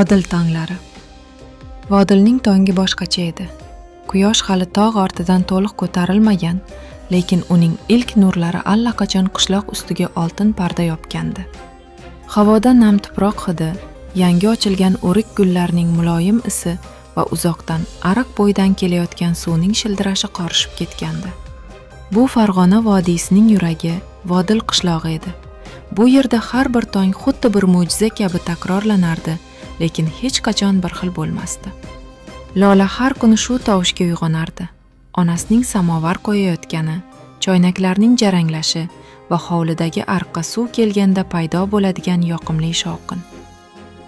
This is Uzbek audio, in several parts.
Vodil tonglari. Vodilning tongi boshqacha edi. Quyosh hali tog' ortidan to'liq ko'tarilmagan, lekin uning ilk nurlari allaqachon qishloq ustiga oltin parda yopgandi. Havoda nam tuproq hidi, yangi ochilgan o'rik gullarning muloyim isi va uzoqdan ariq bo'yidan kelayotgan suvning shildirashi qorishib ketgandi. Bu Farg'ona vodiysining yuragi, Vodil qishlog'i edi. Bu yerda har bir tong xuddi bir mo'jiza kabi takrorlanardi, lekin hech qachon bir xil bo'lmasdi. Lola har kuni shu tovushga uyg'onardi. Onasining samovar qo'yayotgani, choynaklarning jaranglashi va hovlidagi ariqqa suv kelganda paydo bo'ladigan yoqimli shovqin.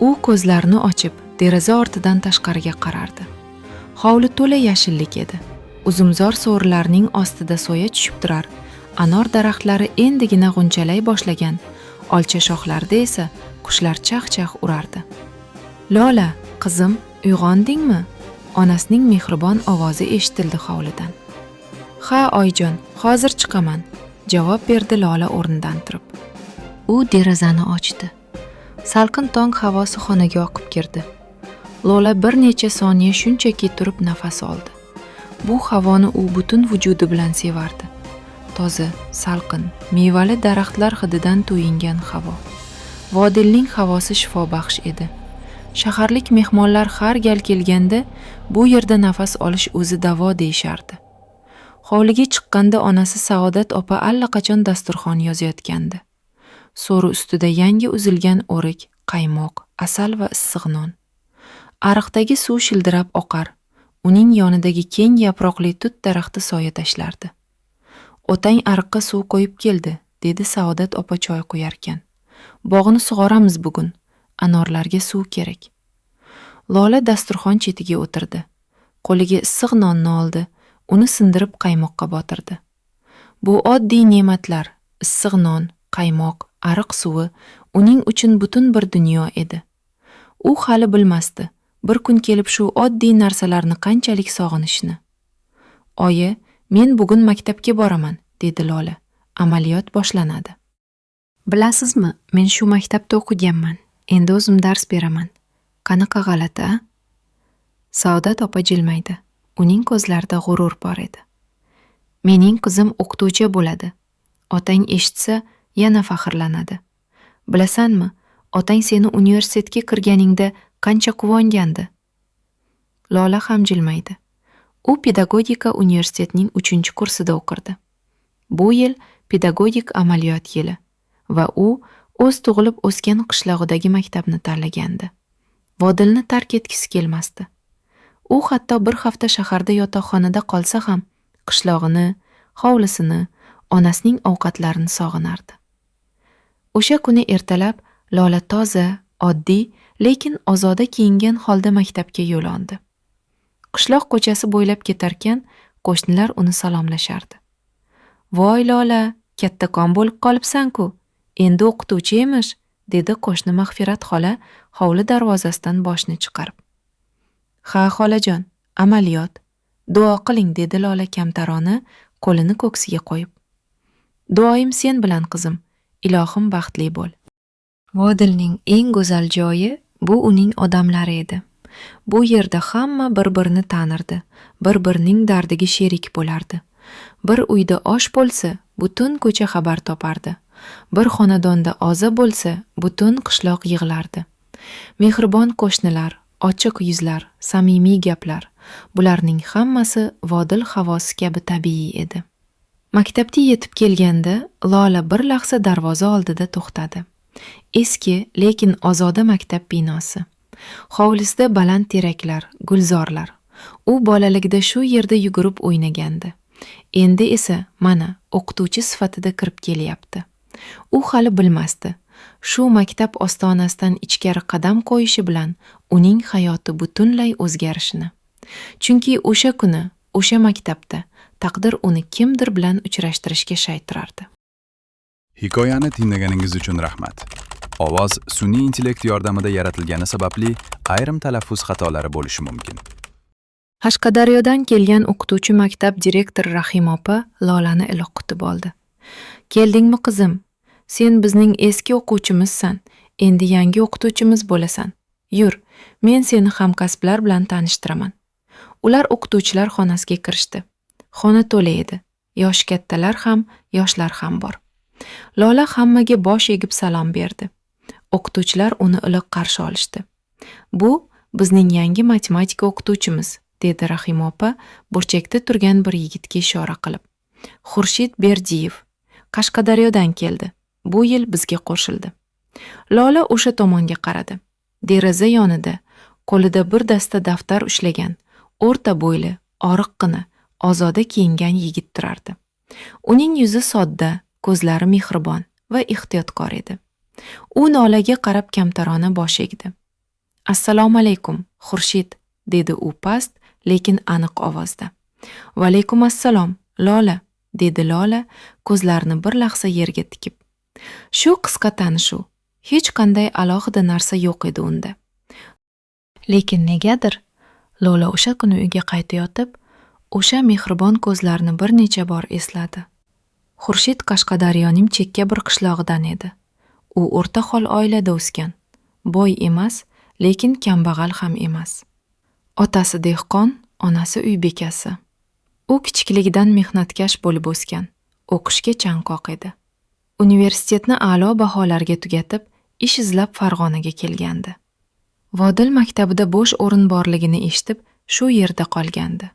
U ko'zlarini ochib, deraza ortidan tashqariga qarardi. Hovli to'la yashillik edi. Uzumzor so'rilarning ostida soya tushib turar, anor daraxtlari endigina g'unchalay boshlagan, olcha shoxlarda esa qushlar chaq-chaq urardi. Lola, qizim, uyg'ondingmi? Onasining mehribon ovozi eshitildi hovlidan. Ha, oyijon, hozir chiqaman, javob berdi Lola o'rnidan turib. U derazani ochdi. Salqin tong havosi xonaga oqib kirdi. Lola bir necha soniya shunchaki turib nafas oldi. Bu havoni u butun vujudi bilan sevardi. Toza, salqin, mevali daraxtlar hididan to'yingan havo. Vodilning havosi shifobaxsh edi. Shaharlik mehmonlar har gal kelganda bu yerda nafas olish o'zi davo deyishardi. Hovliga chiqqanda onasi Saodat opa allaqachon dasturxon yozayotgandi. So'ri ustida yangi uzilgan o'rik, qaymoq, asal va issiq non. Ariqdagi suv shildirab oqar. Uning yonidagi keng yaproqli tut daraxti soya tashlardi. Otang ariqqa suv qo'yib keldi, dedi Saodat opa choy quyarkan. Bog'ni sug'oramiz bugun. Anorlarga suv kerak. Lola dasturxon chetiga o'tirdi. Qo'liga issiq nonni oldi, uni sindirib qaymoqqa botirdi. Bu oddiy ne'matlar, issiq non, qaymoq, ariq suvi uning uchun butun bir dunyo edi. U hali bilmasdi, bir kun kelib shu oddiy narsalarni qanchalik sog'inishni. Oyi, men bugun maktabga boraman, dedi Lola. Amaliyot boshlanadi. Bilasizmi, men shu maktabda o'qiganman. Endi o'zim dars beraman. Qanaqa g'alati, a? Saodat opa jilmaydi. Uning ko'zlarida g'urur bor edi. Mening qizim o'qituvchi bo'ladi. Otang eshitsa, yana faxrlanadi. Bilasanmi, otang seni universitetga kirganingda qancha quvongandi? Lola ham jilmaydi. U pedagogika universitetining 3-kursida o'qirdi. Bu yil pedagogik amaliyot yili va u o'z tug'ilib o'sgan qishlog'idagi maktabni tanlagandi. Vodilni tark etgisi kelmasdi. U hatto bir hafta shaharda yotoqxonada qolsa ham qishlog'ini, hovlisini, onasining ovqatlarini sog'inardi. O'sha kuni ertalab Lola toza, oddiy, lekin ozoda kiyingan holda maktabga yo'l oldi. Qishloq ko'chasi bo'ylab ketarkan, qo'shnilar uni salomlashardi. Voy Lola, kattakon bo'lib qolibsan-ku. Endi o'qituvchi emish, dedi qo'shni Mag'firat xola hovli darvozasidan boshni chiqarib. Ha, xolajon, amaliyot. Duo qiling, dedi Lola kamtarona qo'lini ko'ksiga qo'yib. Duoyim sen bilan qizim, ilohim baxtli bo'l. Vodilning eng go'zal joyi bu uning odamlari edi. Bu yerda hamma bir-birini tanirdi, bir-birining dardiga sherik bo'lardi. Bir uyda osh bo'lsa, butun ko'cha xabar topardi. Bir xonadonda oza bo'lsa, butun qishloq yig'lardi. Mehribon qo'shnilar, ochiq yuzlar, samimiy gaplar, bularning hammasi Vodil havosi kabi tabiiy edi. Maktabga yetib kelganda Lola bir lahza darvoza oldida to'xtadi. Eski, lekin ozoda maktab binosi. Hovlisida baland teraklar, gulzorlar. U bolaligida shu yerda yugurib o'ynagandi. Endi esa mana o'qituvchi sifatida kirib kelyapti. U hali bilmasdi. Shu maktab ostonasidan ichkari qadam qo'yishi bilan uning hayoti butunlay o'zgarishini. Chunki o'sha kuni, o'sha maktabda taqdir uni kimdir bilan uchrashtirishga shay turardi. Hikoyani tinglaganingiz uchun rahmat. Ovoz sun'iy intellekt yordamida yaratilgani sababli ayrim talaffuz xatolari bo'lishi mumkin. Qashqadaryodan kelgan o'qituvchi maktab direktori Rahima opa Lolani iliq kutib oldi. Keldingmi qizim? Sen bizning eski o'quvchimizsan. Endi yangi o'qituvchimiz bo'lasan. Yur, men seni hamkasblar bilan tanishtiraman. Ular o'qituvchilar xonasiga kirishdi. Xona to'la edi. Yoshi kattalar ham, yoshlar ham bor. Lola hammaga bosh egib salom berdi. O'qituvchilar uni iliq qarshi olishdi. Bu bizning yangi matematika o'qituvchimiz, dedi Rahima opa burchakda turgan bir yigitga ishora qilib. Xurshid Berdiyev, Qashqadaryodan keldi. Bu yil bizga qo'shildi. Lola o'sha tomonga qaradi. Deraza yonida qo'lida bir dasta daftar ushlagan, o'rta bo'yli, oriqqina, ozoda kiyingan yigit turardi. Uning yuzi sodda, ko'zlari mehribon va ehtiyotkor edi. U Lolaga qarab kamtarona bosh egdi. Assalomu alaykum, Xurshid, dedi u past, lekin aniq ovozda. Va alaykum assalom, Lola, dedi Lola ko'zlarini bir lahza yerga tikib. Shu qisqa tanishuv, hech qanday alohida narsa yo'q edi unda. Lekin negadir Lola o'sha kuni uyga qaytayotib, o'sha mehribon ko'zlarni bir necha bor esladi. Xurshid Qashqadaryoning chekka bir qishlog'idan edi. U o'rta xol oilada o'sgan. Boy emas, lekin kambag'al ham emas. Otasi dehqon, onasi uy bekasi. U kichikligidan mehnatkash bo'lib o'sgan. O'qishga chanqoq edi. Universitetni a'lo baholarga tugatib, ish izlab Farg'onaga kelgandi. Vodil maktabida bo'sh o'rin borligini eshitib, shu yerda qolgandi.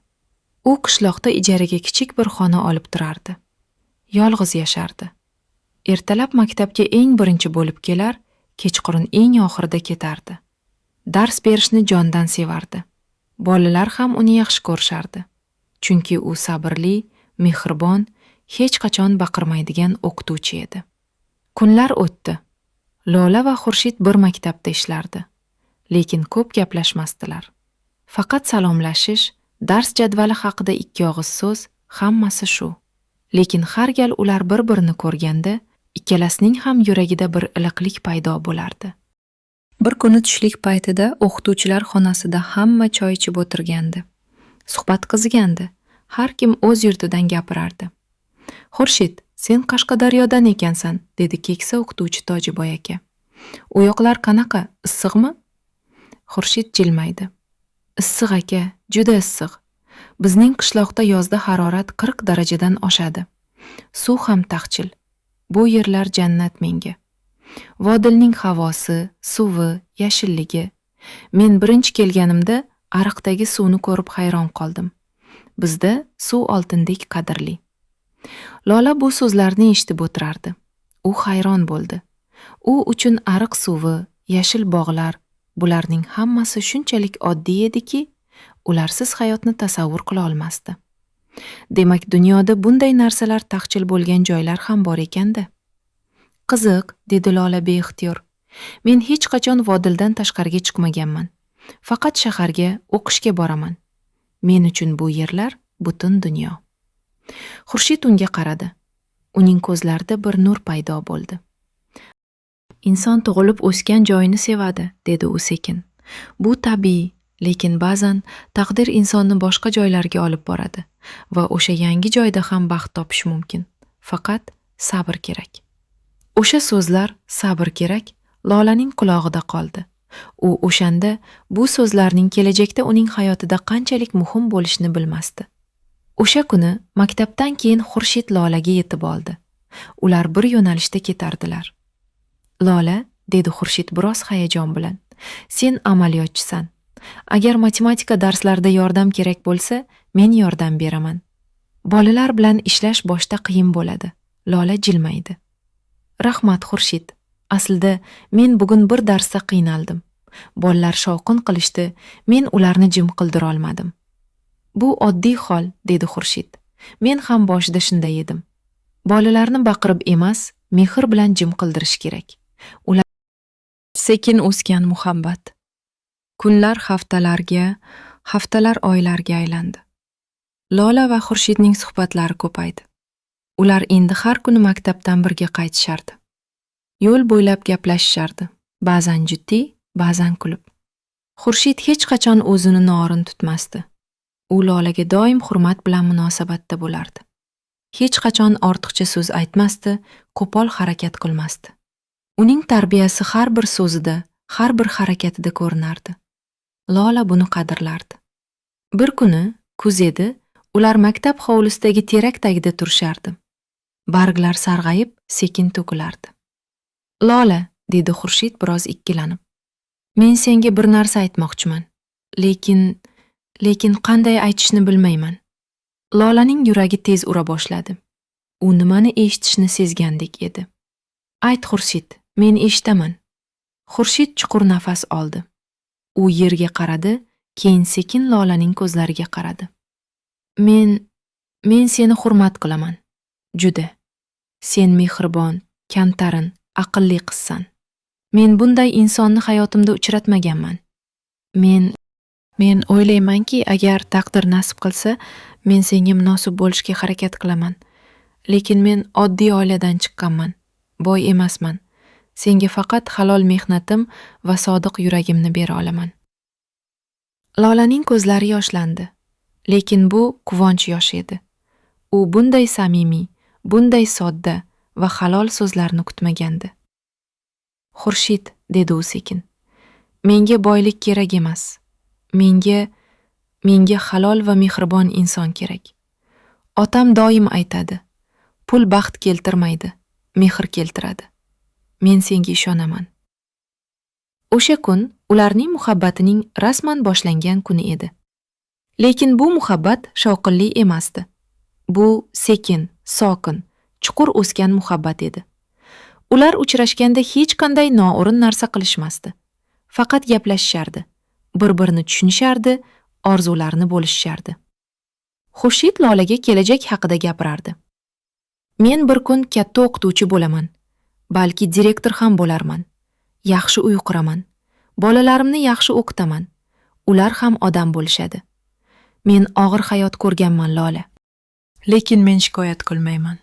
U qishloqda ijaraga kichik bir xona olib turardi. Yolg'iz yashardi. Ertalab maktabga eng birinchi bo'lib kelar, kechqurun eng oxirida ketardi. Dars berishni jondan sevardi. Bolalar ham uni yaxshi ko'rishardi. Chunki u sabrli, mehribon, hech qachon baqirmaydigan o'qituvchi edi. Kunlar o'tdi. Lola va Xurshid bir maktabda ishlardi. Lekin ko'p gaplashmasdilar. Faqat salomlashish, dars jadvali haqida ikki og'iz so'z, hammasi shu. Lekin har gal ular bir-birini ko'rganda, ikkalasining ham yuragida bir iliqlik paydo bo'lardi. Bir kuni tushlik paytida o'qituvchilar xonasida hamma choy ichib o'tirgandi. Suhbat qizigandi. Har kim o'z yurtidan gapirardi. Xurshid, sen Qashqadaryodan ekansan, dedi keksa o'qituvchi Tojiboy aka. U yoqlar qanaqa, issiqmi? Xurshid jilmaydi. Issiq aka, juda issiq. Bizning qishloqda yozda harorat 40 darajadan oshadi. Suv ham taqchil. Bu yerlar jannat menga. Vodilning havosi, suvi, yashilligi. Men birinchi kelganimda ariqdagi suvni ko'rib hayron qoldim. Bizda suv oltindek qadrli. Lola bu so'zlarni eshitib o'tirardi. U hayron bo'ldi. U uchun ariq suvi, yashil bog'lar, bularning hammasi shunchalik oddiy ediki, ularsiz hayotni tasavvur qila olmasdi. Demak, dunyoda bunday narsalar taqchil bo'lgan joylar ham bor ekanda. Qiziq, dedi Lola beixtiyor. Men hech qachon Vodildan tashqariga chiqmaganman. Faqat shaharga o'qishga boraman. Men uchun bu yerlar butun dunyo. Xurshid unga qaradi. Uning ko'zlarida bir nur paydo bo'ldi. Inson tug'ilib o'sgan joyini sevadi, dedi u sekin. Bu tabiiy, lekin ba'zan taqdir insonni boshqa joylarga olib boradi va o'sha yangi joyda ham baxt topish mumkin. Faqat sabr kerak. O'sha so'zlar, sabr kerak, Lolaning qulog'ida qoldi. U o'shanda bu so'zlarning kelajakda uning hayotida qanchalik muhim bo'lishini bilmasdi. O'sha kuni maktabdan keyin Xurshid Lolaga yetib oldi. Ular bir yo'nalishda ketardilar. Lola, dedi Xurshid biroz hayajon bilan, sen amaliyotchisan. Agar matematika darslarida yordam kerak bo'lsa, men yordam beraman. Bolalar bilan ishlash boshda qiyin bo'ladi. Lola jilmaydi. Rahmat Xurshid. Aslida men bugun bir darsda qiynaldim. Bolalar shovqin qilishdi, men ularni jim qildira olmadim. Bu oddiy hol, dedi Xurshid. Men ham boshida shunday edim. Bolalarni baqirib emas, mehr bilan jim qildirish kerak. Ular sekin o'sgan muhabbat. Kunlar haftalarga, haftalar oylarga aylandi. Lola va Xurshidning suhbatlari ko'paydi. Ular endi har kuni maktabdan birga qaytishardi. Yo'l bo'ylab gaplashishardi. Ba'zan jiddiy, ba'zan kulib. Xurshid hech qachon o'zini noo'rin tutmasdi. U Lolaga doim hurmat bilan munosabatda bo'lardi. Hech qachon ortiqcha so'z aytmasdi, qo'pol harakat qilmasdi. Uning tarbiyasi har bir so'zida, har bir harakatida ko'rinardi. Lola buni qadrlardi. Bir kuni kuz edi, ular maktab hovlisidagi terak tagida turishardi. Barglar sarg'ayib, sekin to'kilardi. Lola, dedi Xurshid biroz ikkilanib. Men senga bir narsa aytmoqchiman. Lekin qanday aytishni bilmayman. Lolaning yuragi tez ura boshladi. U nimani eshitishni sezgandek edi. Ayt Xurshid, men eshitaman. Xurshid chuqur nafas oldi. U yerga qaradi, keyin sekin Lolaning ko'zlariga qaradi. Men seni hurmat qilaman. Juda. Sen mehribon, kamtarin, aqlli qizsan. Men bunday insonni hayotimda uchratmaganman. Men o'ylaymanki, agar taqdir nasib qilsa, men senga munosib bo'lishga harakat qilaman. Lekin men oddiy oiladan chiqqanman. Boy emasman. Senga faqat halol mehnatim va sodiq yuragimni bera olaman. Lolaning ko'zlari yoshlandi. Lekin bu quvonch yoshi edi. U bunday samimiy, bunday sodda va halol so'zlarni kutmagandi. Xurshid, dedi u sekin. Menga boylik kerak emas. Menga halol va mehribon inson kerak. Otam doim aytadi. Pul baxt keltirmaydi, mehr keltiradi. Men senga ishonaman. O'sha kun ularning muhabbatining rasman boshlangan kuni edi. Lekin bu muhabbat shovqinli emasdi. Bu sekin, sokin, chuqur o'sgan muhabbat edi. Ular uchrashganda hech qanday noo'rin narsa qilishmasdi. Faqat gaplashishardi. Bir-birini tushunishardi, orzularini bo'lishardi. Xurshid Lolaga kelajak haqida gapirardi. Men bir kun katta o'qituvchi bo'laman. Balki direktor ham bo'larman. Yaxshi uy quraman. Bolalarimni yaxshi o'qitaman. Ular ham odam bo'lishadi. Men og'ir hayot ko'rganman, Lola. Lekin men shikoyat qilmayman.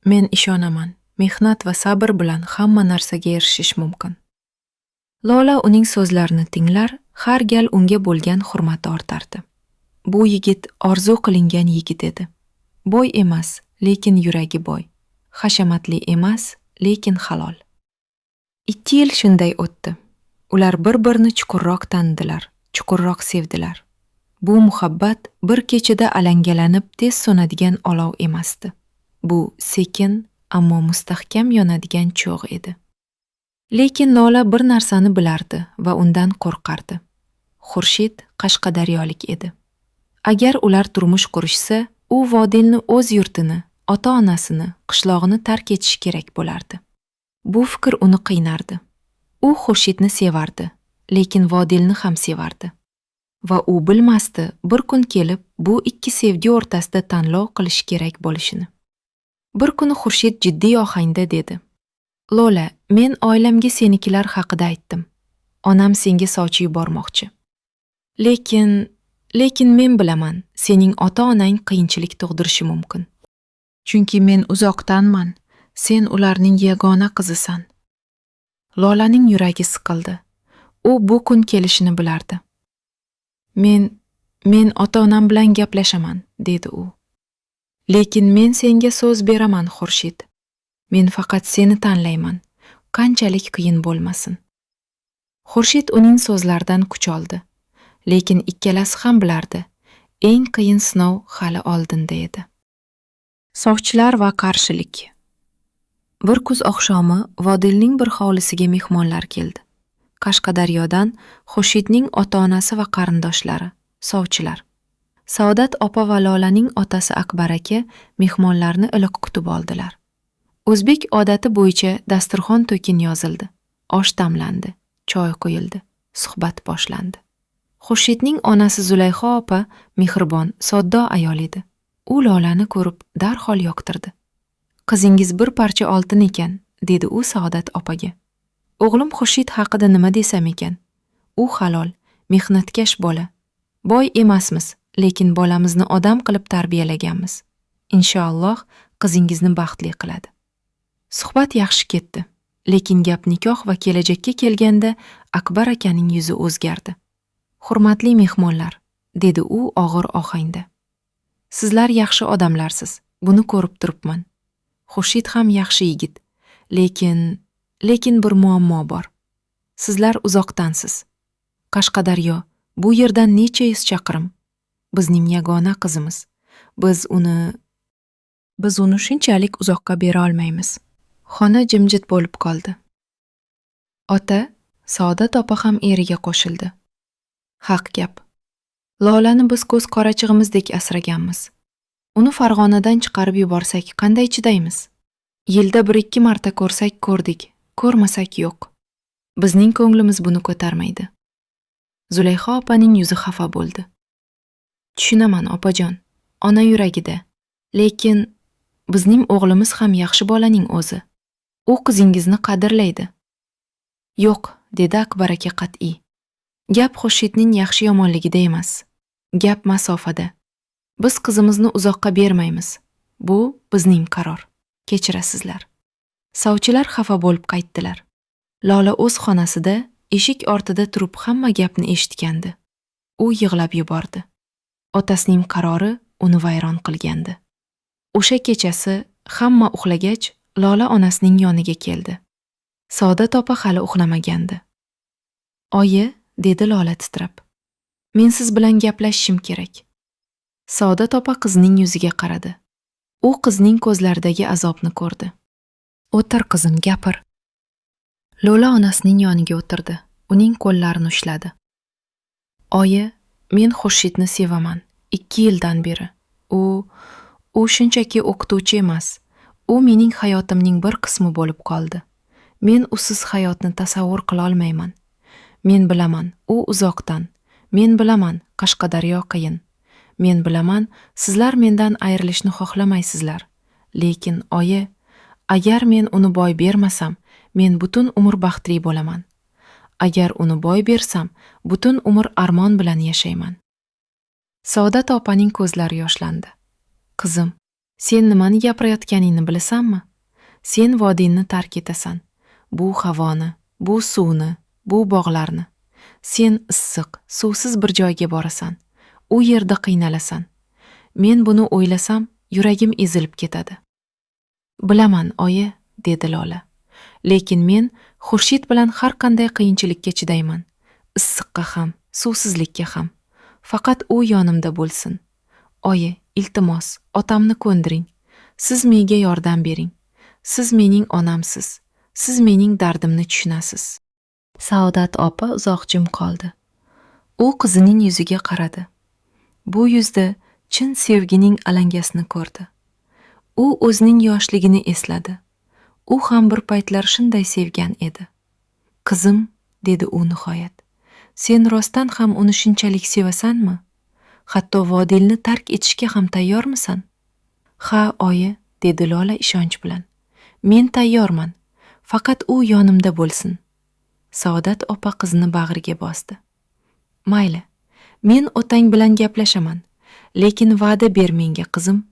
Men ishonaman. Mehnat va sabr bilan hamma narsaga erishish mumkin. Lola uning so'zlarini tinglar, har gal unga bo'lgan hurmati ortardi. Bu yigit orzu qilingan yigit edi. Boy emas, lekin yuragi boy. Hashamatli emas, lekin halol. 2 yil shunday o'tdi. Ular bir-birini chuqurroq tanidilar, chuqurroq sevdilar. Bu muhabbat bir kechada alangalanib tez so'nadigan olov emasdi. Bu sekin, ammo mustahkam yonadigan cho'g' edi. Lekin Lola bir narsani bilardi va undan qo'rqardi. Xurshid qashqadaryolik edi. Agar ular turmush qurishsa, u Vodilni o'z yurtini, ota-onasini, qishlog'ini tark etishi kerak bo'lardi. Bu fikr uni qiynardi. U Xurshidni sevardi, lekin Vodilni ham sevardi. Va u bilmasdi, bir kun kelib bu ikki sevgi o'rtasida tanlov qilish kerak bo'lishini. Bir kuni Xurshid jiddiy ohangda dedi. Lola, men oilamga senikilar haqida aytdim. Onam senga sovchi yubormoqchi. Lekin men bilaman, sening ota-onang qiyinchilik tug'dirishi mumkin. Chunki men uzoqdanman, sen ularning yagona qizisan. Lolaning yuragi siqildi. U bu kun kelishini bilardi. Men ota-onam bilan gaplashaman, dedi u. Lekin men senga so'z beraman, Xurshid. Men faqat seni tanlayman, qanchalik qiyin bo'lmasin. Xurshid uning so'zlaridan kuch oldi. Lekin ikkalasi ham bilardi, eng qiyin sinov hali oldinda edi. Sovchilar va qarshilik. Bir kuz oqshomi Vodilning bir hovlisiga mehmonlar keldi. Qashqadaryodan Xurshidning ota-onasi va qarindoshlari, sovchilar. Saodat opa va Lolaning otasi Akbar aka mehmonlarni iliq kutib oldilar. O'zbek odati bo'yicha dasturxon to'kin yozildi. Osh damlandi, choy qo'yildi, suhbat boshlandi. Xurshidning onasi Zulayho opa mehribon, sodda ayol edi. U Lolani ko'rib darhol yoqtirdi. Qizingiz bir parcha oltin ekan, dedi u Saodat opaga. O'g'lim Xurshid haqida nima desam ekan? U halol, mehnatkash bola. Boy emasmiz, lekin bolamizni odam qilib tarbiyalaganmiz. Inshaalloh qizingizni baxtli qiladi. Suhbat yaxshi ketdi, lekin gap nikoh va kelajakka kelganda Akbar akaning yuzi o'zgardi. Hurmatli mehmonlar, dedi u og'ir ohangda. Sizlar yaxshi odamlarsiz, buni ko'rib turibman. Xurshid ham yaxshi yigit, lekin bir muammo bor. Sizlar uzoqdansiz. Qashqadaryo, bu yerdan necha yuz chaqirim. Bizning yagona qizimiz. Biz uni shunchalik uzoqqa bera olmaymiz. Xona jimjit bo'lib qoldi. Ota, Saodat opa ham eriga qo'shildi. Haq gap. Lolani biz ko'z qorachig'imizdek asraganmiz. Uni Farg'onadan chiqarib yuborsak qanday chidaymiz? Yilda 1-2 marta ko'rsak ko'rdik, ko'rmasak yo'q. Bizning ko'nglimiz buni ko'tarmaydi. Zulayho opaning yuzi xafa bo'ldi. Tushunaman opajon, ona yuragida. Lekin bizning o'g'limiz ham yaxshi bolaning o'zi. U qizingizni qadrlaydi. Yo'q, dedi Akbar aka qat'iy. Gap Xurshidning yaxshi yomonligida emas. Gap masofada. Biz qizimizni uzoqqa bermaymiz. Bu bizning qaror. Kechirasizlar. Sovchilar xafa bo'lib qaytdilar. Lola o'z xonasida eshik ortida turib hamma gapni eshitgandi. U yig'lab yubordi. Otasining qarori uni vayron qilgandi. O'sha kechasi hamma uxlagach, Lola onasining yoniga keldi. Saodat opa hali uxlamagandi. Oyi, dedi Lola titrab. Men siz bilan gaplashishim kerak. Saodat opa qizining yuziga qaradi. U qizning ko'zlaridagi azobni ko'rdi. O'tir qizim, gapir. Lola onasining yoniga o'tirdi. Uning qo'llarini ushladi. Oyi, men Xurshidni sevaman. 2 yildan beri. U shunchaki o'qituvchi emas. U mening hayotimning bir qismi bo'lib qoldi. Men usiz hayotni tasavvur qila olmayman. Men bilaman, u uzoqdan. Men bilaman, Qashqadaryo qiyin. Men bilaman, sizlar mendan ayrilishni xohlamaysizlar. Lekin oyi, agar men uni boy bermasam, men butun umr baxtli bo'laman. Agar uni boy bersam, butun umr armon bilan yashayman. Saodat opaning ko'zlari yoshlandi. Qizim, sen nimani gapirayotganingni bilasanmi? Sen vodiyni tark etasan. Bu havoni, bu suvni, bu bog'larni. Sen issiq, suvsiz bir joyga borasan. U yerda qiynalasan. Men buni o'ylasam, yuragim ezilib ketadi. Bilaman, oyi, dedi Lola. Lekin men Xurshid bilan har qanday qiyinchilikka chidayman. Issiqqa ham, suvsizlikka ham. Faqat u yonimda bo'lsin. Oyi, iltimos, otamni ko'ndiring. Siz menga yordam bering. Siz mening onamsiz. Siz mening dardimni tushunasiz. Saodat opa uzoq jim qoldi. U qizining yuziga qaradi. Bu yuzda chin sevgining alangasini ko'rdi. U o'zining yoshligini esladi. U ham bir paytlar shunday sevgan edi. Qizim, dedi u nihoyat. Sen rostdan ham uni shunchalik sevasanmi? Hatto vodilni tark etishga ham tayyormisan? Ha, oyi, dedi Lola ishonch bilan. Men tayyorman. Faqat u yonimda bo'lsin. Saodat opa qizni bag'riga bosdi. Mayli, men otang bilan gaplashaman. Lekin va'da ber menga, qizim.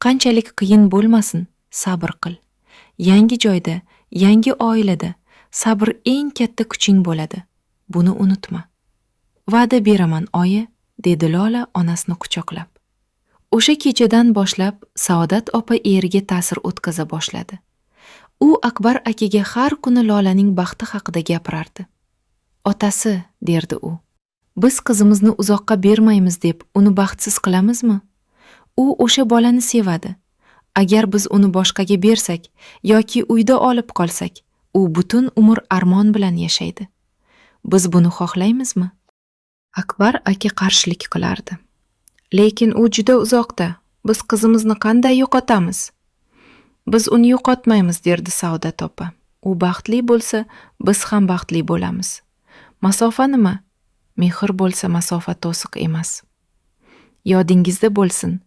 Qanchalik qiyin bo'lmasin, sabr qil. Yangi joyda, yangi oilada sabr eng katta kuching bo'ladi. Buni unutma. Va'da beraman, oyi, dedi Lola onasini quchoqlab. O'sha kechadan boshlab Saodat opa eriga ta'sir o'tkaza boshladi. U Akbar akaga har kuni Lolaning baxti haqida gapirardi. Otasi, derdi u. Biz qizimizni uzoqqa bermaymiz deb uni baxtsiz qilamizmi? U o'sha bolani sevadi. Agar biz uni boshqaga bersak yoki uyda olib qolsak, u butun umr armon bilan yashaydi. Biz buni xohlaymizmi? Akbar aka qarshilik qilardi. Lekin u juda uzoqda. Biz qizimizni qanday yo'qotamiz? Biz uni yo'qotmaymiz, derdi Saodat opa. U baxtli bo'lsa, biz ham baxtli bo'lamiz. Masofa nima? Mehr bo'lsa masofa to'siq emas. Yodingizda bo'lsin,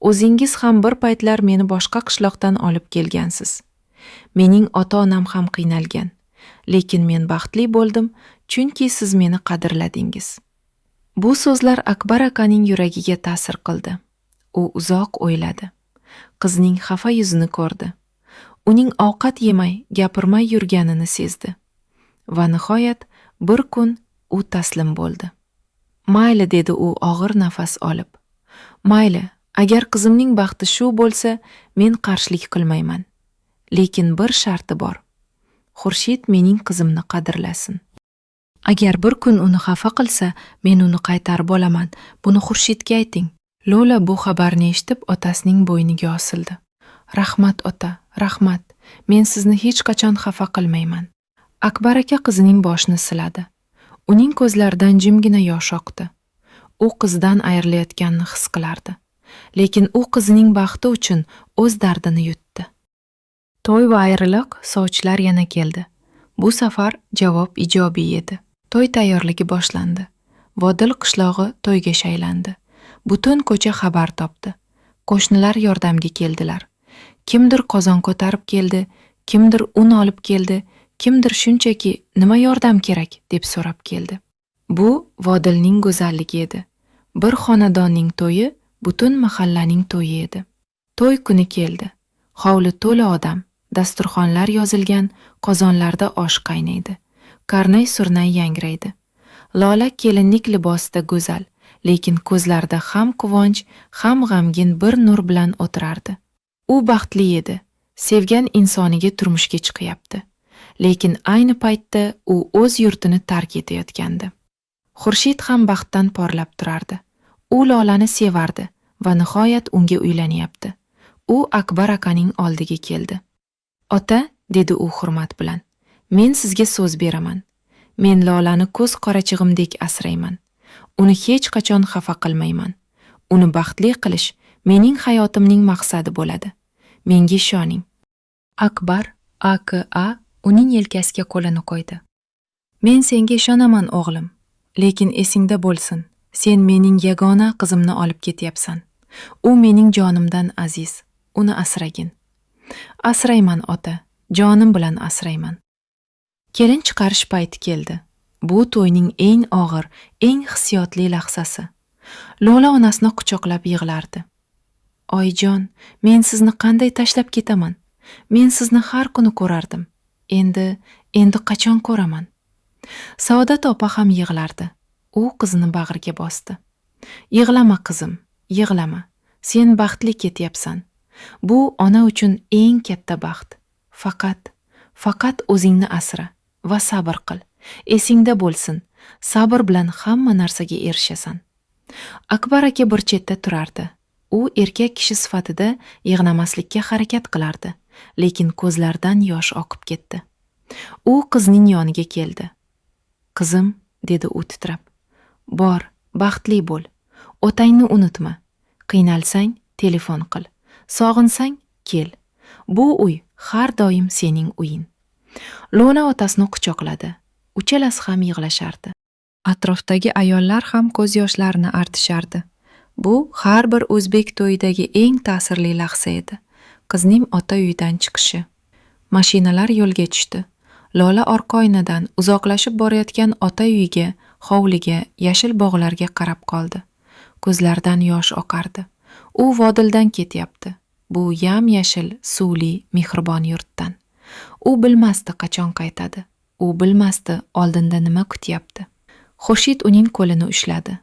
o'zingiz ham bir paytlar meni boshqa qishloqdan olib kelgansiz. Mening ota-onam ham qiynalgan. Lekin men baxtli bo'ldim, chunki siz meni qadrladingiz. Bu so'zlar Akbar akaning yuragiga ta'sir qildi. U uzoq o'yladi. Qizning xafa yuzini ko'rdi. Uning ovqat yemay, gapirmay yurganini sezdi. Va nihoyat bir kun u taslim bo'ldi. Mayli, dedi u og'ir nafas olib. Mayli, agar qizimning baxti shu bo'lsa, men qarshilik qilmayman. Lekin bir sharti bor. Xurshid mening qizimni qadrlasin. Agar bir kun uni xafa qilsa, men uni qaytarib olaman. Buni Xurshidga ayting. Lola bu xabarni eshitib otasining bo'yniga osildi. Rahmat ota, rahmat. Men sizni hech qachon xafa qilmayman. Akbar aka qizining boshini siladi. Uning ko'zlaridan jimgina yosh oqdi. U qizdan ayrilayotganini his qilardi. Lekin u qizining baxti uchun o'z dardini yutdi. To'y va ayriliq sovchilar yana keldi. Bu safar javob ijobiy edi. To'y tayyorligi boshlandi. Vodil qishlog'i to'yga shaylandi. Butun ko'cha xabar topdi. Qo'shnilar yordamga keldilar. Kimdir qozon ko'tarib keldi, kimdir un olib keldi, kimdir shunchaki nima yordam kerak deb so'rab keldi. Bu Vodilning go'zalligi edi. Bir xonadonning to'yi butun mahallaning to'yi edi. To'y kuni keldi. Hovli to'la odam, dasturxonlar yozilgan, qozonlarda osh qaynaydi. Karnay-surnay yangraydi. Lola kelinlik libosida go'zal, lekin ko'zlarida ham quvonch, ham g'amgin bir nur bilan o'tirardi. U baxtli edi. Sevgan insoniga turmushga chiqyapti. Lekin ayni paytda u o'z yurtini tark etayotgandi. Xurshid ham baxtdan porlab turardi. U Lolani sevardi va nihoyat unga uylanyapti. U Akbar akaning oldiga keldi. Ota, dedi u hurmat bilan, men sizga so'z beraman. Men Lolani ko'z qorachig'imdek asrayman. Uni hech qachon xafa qilmayman. Uni baxtli qilish mening hayotimning maqsadi bo'ladi. Menga ishoning. Akbar aka uning yelkasiga qo'lini qo'ydi. Men senga ishonaman o'g'lim, lekin esingda bo'lsin, sen mening yagona qizimni olib ketyapsan. U mening jonimdan aziz, uni asragin. Asrayman ota, jonim bilan asrayman. Kelin chiqarish payti keldi. Bu to'yning eng og'ir, eng hissiyotli lahzasi. Lola onasini quchoqlab yig'lardi. Oyjon, men sizni qanday tashlab ketaman? Men sizni har kuni ko'rardim. Endi qachon ko'raman? Saodat opa ham yig'lardi. U qizini bag'riga bosdi. Yig'lama qizim, yig'lama. Sen baxtli ketyapsan. Bu ona uchun eng katta baxt. Faqat o'zingni asra va sabr qil. Esingda bo'lsin, sabr bilan hamma narsaga erishasan. Akbar aka bir chetda turardi. U erkak kishi sifatida yig'namaslikka harakat qilardi, lekin ko'zlaridan yosh oqib ketdi. U qizning yoniga keldi. Qizim, dedi u titrab. Bor, baxtli bo'l. Otangni unutma. Qiynalsang, telefon qil. Sog'insang, kel. Bu uy har doim sening uying. Lola otasini quchoqladi. Uchalasi ham yig'lashardi. Atrofdagi ayollar ham ko'z yoshlarini artishardi. Bu har bir o'zbek to'yidagi eng ta'sirli lahza edi. Qizning ota uyidan chiqishi. Mashinalar yo'lga tushdi. Lola orqa oynadan uzoqlashib borayotgan ota uyiga, hovliga, yashil bog'larga qarab qoldi. Ko'zlaridan yosh oqardi. U Vodildan ketyapti. Bu yam-yashil, suvli, mehribon yurtdan. U bilmasdi qachon qaytadi. U bilmasdi oldinda nima kutyapti. Xurshid uning qo'lini ushladi.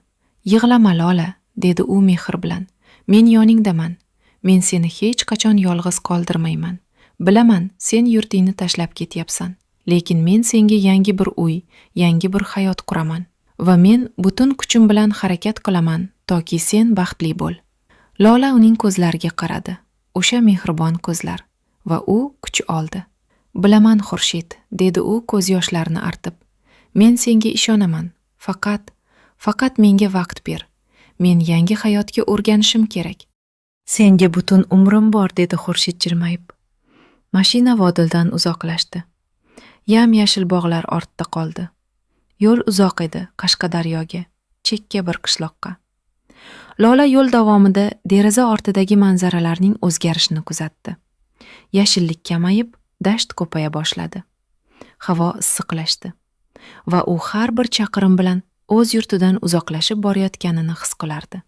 Yig'lama Lola, dedi u mehr bilan. Men yoningdaman. Men seni hech qachon yolg'iz qoldirmayman. Bilaman, sen yurtingni tashlab ketyapsan. Lekin men senga yangi bir uy, yangi bir hayot quraman. Va men butun kuchim bilan harakat qilaman, toki sen baxtli bo'l. Lola uning ko'zlariga qaradi. O'sha mehribon ko'zlar. Va u kuch oldi. Bilaman Xurshid, dedi u ko'z yoshlarini artib. Men senga ishonaman. Faqat menga vaqt ber. Men yangi hayotga o'rganishim kerak. Senga butun umrim bor, dedi Xurshid jilmayib. Mashina Vodildan uzoqlashdi. Yam-yashil bog'lar ortda qoldi. Yo'l uzoq edi Qashqadaryoga, chekka bir qishloqqa. Lola yo'l davomida deraza ortidagi manzaralarning o'zgarishini kuzatdi. Yashillik kamayib, dasht ko'paya boshladi. Havo issiqlashdi va u har bir chaqirim bilan o'z yurtidan uzoqlashib borayotganini his qilardi.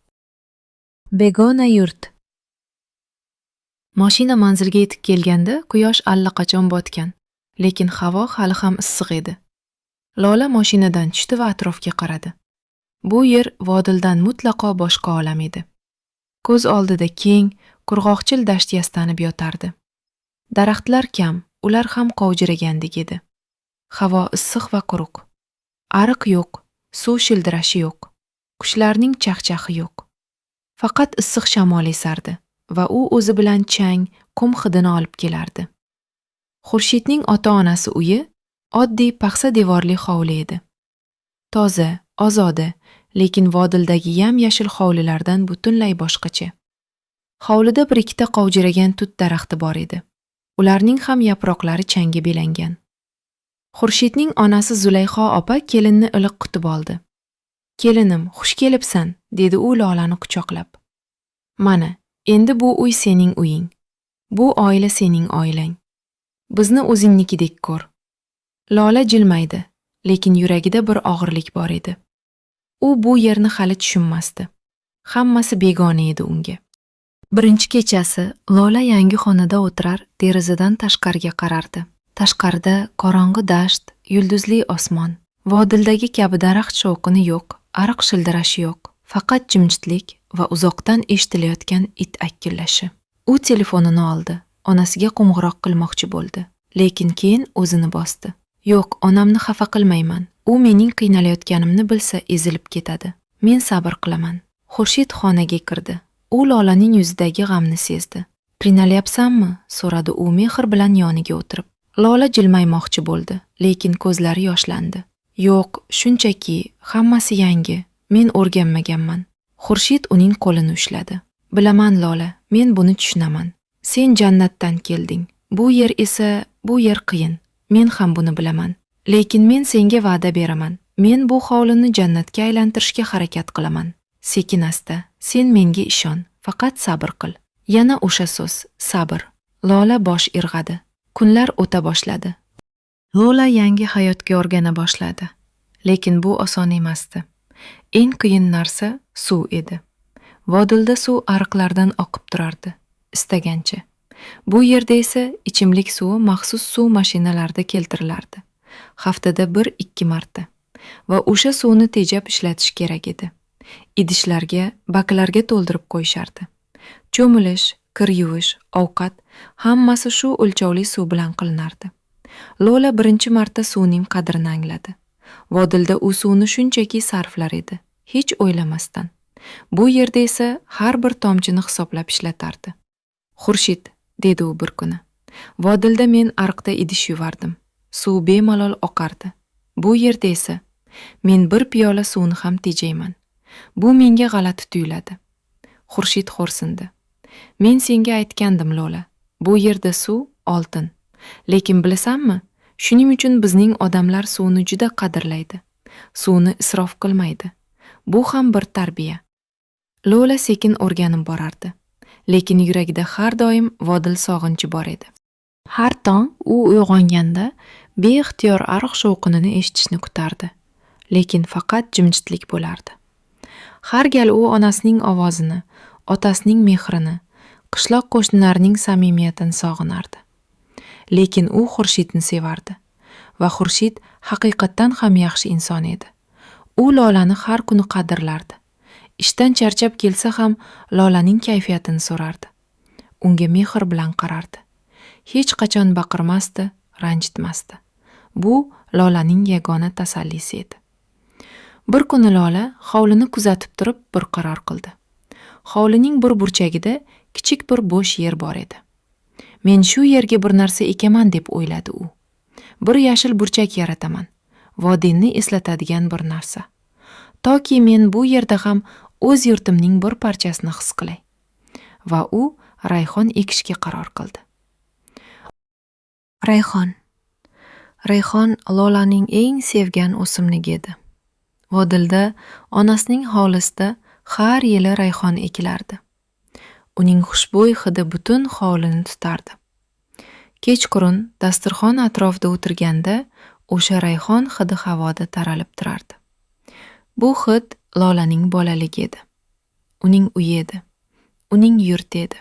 Begona yurt. Mashina manzilga yetib kelganda quyosh allaqachon botgan, lekin havo hali ham issiq edi. Lola mashinadan tushdi va atrofga qaradi. Bu yer Vodildan mutlaqo boshqa olam edi. Ko'z oldida keng, qurg'oqchil dasht yastanib yotardi. Daraxtlar kam, ular ham qovjiragandek edi. Havo issiq va quruq. Ariq yo'q, suv shildirashi yo'q, qushlarning chaqchahi yo'q. Faqat issiq shamol esardi va u o'zi bilan chang, qum hidini olib kelardi. Xurshidning ota-onasi uyi oddiy paxsa devorli hovli edi. Toza, ozoda, lekin Vodildagi yam-yashil hovlilardan butunlay boshqacha. Hovlida bir ikkita qovjiragan tut daraxti bor edi. Ularning ham yaproqlari changga belangan. Xurshidning onasi Zulayho opa kelinni iliq kutib oldi. "Kelinim, xush kelibsan", dedi u Lolani quchoqlab. "Mana, endi bu uy sening uying. Bu oila sening oilang. Bizni o'zingnikidek ko'r." Lola jilmaydi, lekin yuragida bir og'irlik bor edi. U bu yerni hali tushunmasdi. Hammasi begona edi unga. Birinchi kechasi Lola yangi xonada o'tirar, derazadan tashqariga qarardi. Tashqarida qorong'i dasht, yulduzli osmon, Vodildagi kabi daraxt shovqini yo'q, ariq shildirashi yo'q, faqat jimjitlik va uzoqdan eshitilayotgan it akillashi. U telefonini oldi, onasiga qo'ng'iroq qilmoqchi bo'ldi, lekin keyin o'zini bosdi. "Yo'q, onamni xafa qilmayman. U mening qiynalayotganimni bilsa ezilib ketadi. Men sabr qilaman." Xurshid xonaga kirdi. U Lolaning yuzidagi g'amni sezdi. "Qiynalyapsanmi?" so'radi u mehr bilan yoniga o'tirib. Lola jilmaymoqchi bo'ldi, lekin ko'zlari yoshlandi. "Yo'q, shunchaki, hammasi yangi. Men o'rganmaganman." Xurshid uning qo'lini ushladi. "Bilaman Lola, men buni tushunaman. Sen jannatdan kelding. Bu yer esa, bu yer qiyin. Men ham buni bilaman. Lekin men senga va'da beraman. Men bu hovlini jannatga aylantirishga harakat qilaman. Sekin-asta, sen menga ishon, faqat sabr qil." Yana o'sha so'z, sabr. Lola bosh irg'adi. Kunlar o'ta boshladi. Lola yangi hayotga o'rgana boshladi. Lekin bu oson emasdi. Eng qiyin narsa suv edi. Vodilda suv ariqlardan oqib turardi, istagancha. Bu yerda esa ichimlik suvi maxsus suv mashinalarida keltirilardi. Haftada 1-2 marta. Va o'sha suvni tejab ishlatish kerak edi. Idishlarga, baklarga to'ldirib qo'yishardi. Cho'milish, kir yuvish, ovqat hammasi shu o'lchovli suv bilan qilinardi. Lola birinchi marta suvning qadrini angladi. Vodilda u suvni shunchaki sarflar edi, hech o'ylamasdan. Bu yerda esa har bir tomchini hisoblab ishlatardi. "Xurshid", dedi u bir kuni. "Vodilda men ariqda idish yuvardim. Suv bemalol oqardi. Bu yerda esa men bir piyola suvni ham tejayman. Bu menga g'alati tuyuladi." Xurshid xo'rsindi. "Men senga aytgandim Lola, bu yerda suv oltin. Lekin bilasanmi, shuning uchun bizning odamlar suvni juda qadrlaydi. Suvni isrof qilmaydi. Bu ham bir tarbiya." Lola sekin o'rganib borardi. Lekin yuragida har doim Vodil sog'inchi bor edi. Har tong u uyg'onganda beixtiyor ariq shovqinini eshitishni kutardi. Lekin faqat jimjitlik bo'lardi. Har gal u onasining ovozini, otasining mehrini, qishloq qo'shnilarining samimiyatini sog'inardi. Lekin u Xurshidni sevardi va Xurshid haqiqatdan ham yaxshi inson edi. U Lolani har kuni qadrlardi. Ishdan charchab kelsa ham Lolaning kayfiyatini so'rardi. Unga mehr bilan qarardi. Hech qachon baqirmasdi, ranjitmasdi. Bu Lolaning yagona tasallisi edi. Bir kuni Lola hovlini kuzatib turib bir qaror qildi. Hovlining bir burchagida kichik bir bo'sh yer bor edi. "Men shu yerga bir narsa ekaman", deb o'yladi u. "Bir yashil burchak yarataman. Vodilni eslatadigan bir narsa. Toki men bu yerda ham o'z yurtimning bir parchasini his qilay." Va u rayhon ekishga qaror qildi. Rayhon Lolaning eng sevgan o'simligi edi. Vodilda onasining hovlisida har yili rayhon ekilardi. Uning xushbo'y hidi butun hovlini tutardi. Kechqurun dasturxon atrofida o'tirganda o'sha rayhon hidi havoda taralib turardi. Bu hid Lolaning bolaligi edi. Uning uyi edi. Uning yurti edi.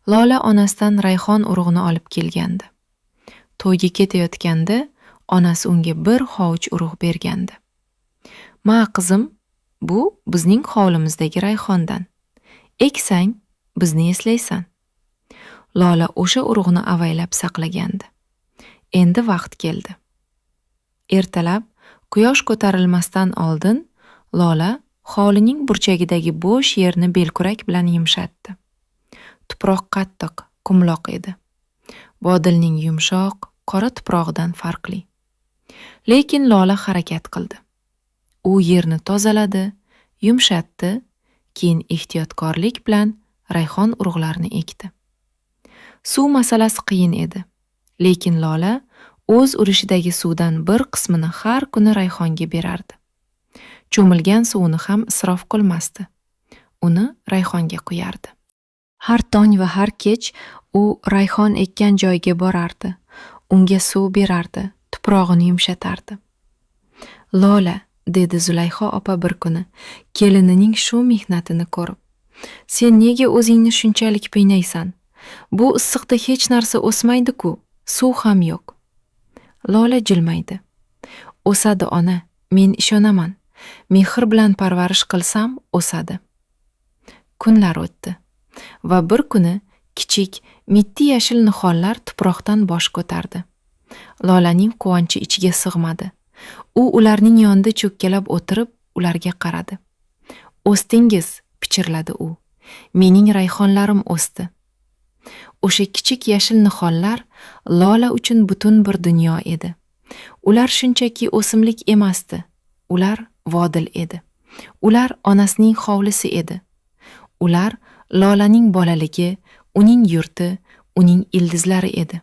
Lola onasidan rayhon urug'ini olib kelgandi. To'yga ketayotganda onasi unga bir hovuch urug' bergandi. "Ma qizim, bu bizning hovlimizdagi rayhondan. Eksang, bizni eslaysan." Lola o'sha urug'ni avaylab saqlagandi. Endi vaqt keldi. Ertalab Quyosh ko'tarilmasdan oldin Lola hovlining burchagidagi bo'sh yerni belkurak bilan yumshatdi. Tuproq qattiq, qumloq edi. Vodilning yumshoq, qora tuprog'idan farqli. Lekin Lola harakat qildi. U yerni tozaladi, yumshatdi, keyin ehtiyotkorlik bilan rayhon urug'larini ekdi. Suv masalasi qiyin edi, lekin Lola o'z urishidagi suvdan bir qismini har kuni rayhonga berardi. Cho'milgan suvni ham isrof qilmasdi. Uni rayhonga quyardi. Har tong va har kech u rayhon ekkan joyga borardi. Unga suv berardi, tuprog'ini yumshatardi. Lola, dedi Zulayho opa bir kuni, kelinining shu mehnatini ko'rib. Sen nega o'zingni shunchalik qiynaysan? Bu issiqda hech narsa o'smaydi-ku, suv ham yo'q. Lola jilmaydi. O'sadi ona, men ishonaman. Mehr bilan parvarish qilsam, o'sadi. Kunlar o'tdi va bir kuni kichik, mitti yashil nihonlar tuproqdan bosh ko'tardi. Lolaning quvonchi ichiga sig'madi. U ularning yonida cho'kkalab o'tirib, ularga qaradi. O'sdingiz, pichirladi u. Mening rayhonlarim o'sdi. O'sha kichik yashil nihonlar Lola uchun butun bir dunyo edi. Ular shunchaki o'simlik emasdi. Ular vodil edi. Ular onasining hovlisi edi. Ular Lolaning bolaligi, uning yurti, uning ildizlari edi.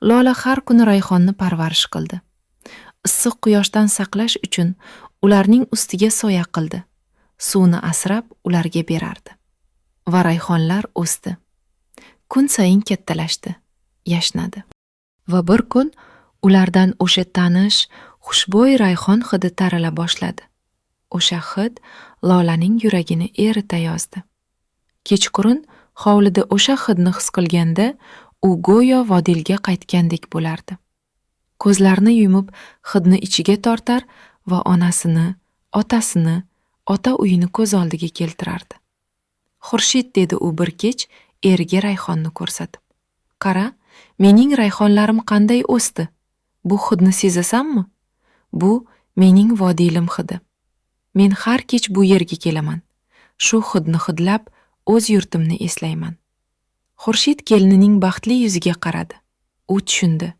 Lola har kuni rayhonni parvarish qildi. Issiq quyoshdan saqlash uchun ularning ustiga soya qildi. Suvni asrab ularga berardi. Va rayhonlar o'sdi. Kun sayin kattalashdi, yashnadi. Va bir kun ulardan o'sha tanish, xushbo'y rayhon hidi tarala boshladi. O'sha hid Lolaning yuragini erita yozdi. Kechqurun hovlida o'sha hidni his qilganda, u go'yo vodilga qaytgandek bo'lardi. Ko'zlarini yumib hidni ichiga tortar va onasini, otasini, ota uyini ko'z oldiga keltirardi. Xurshid, dedi u bir kech eriga rayhonni ko'rsatib. Qara, mening rayhonlarim qanday o'sdi? Bu hidni sezasanmi? Bu mening vodilim hidi. Men har kech bu yerga kelaman. Shu hidni hidlab o'z yurtimni eslayman. Xurshid kelinining baxtli yuziga qaradi. U tushundi.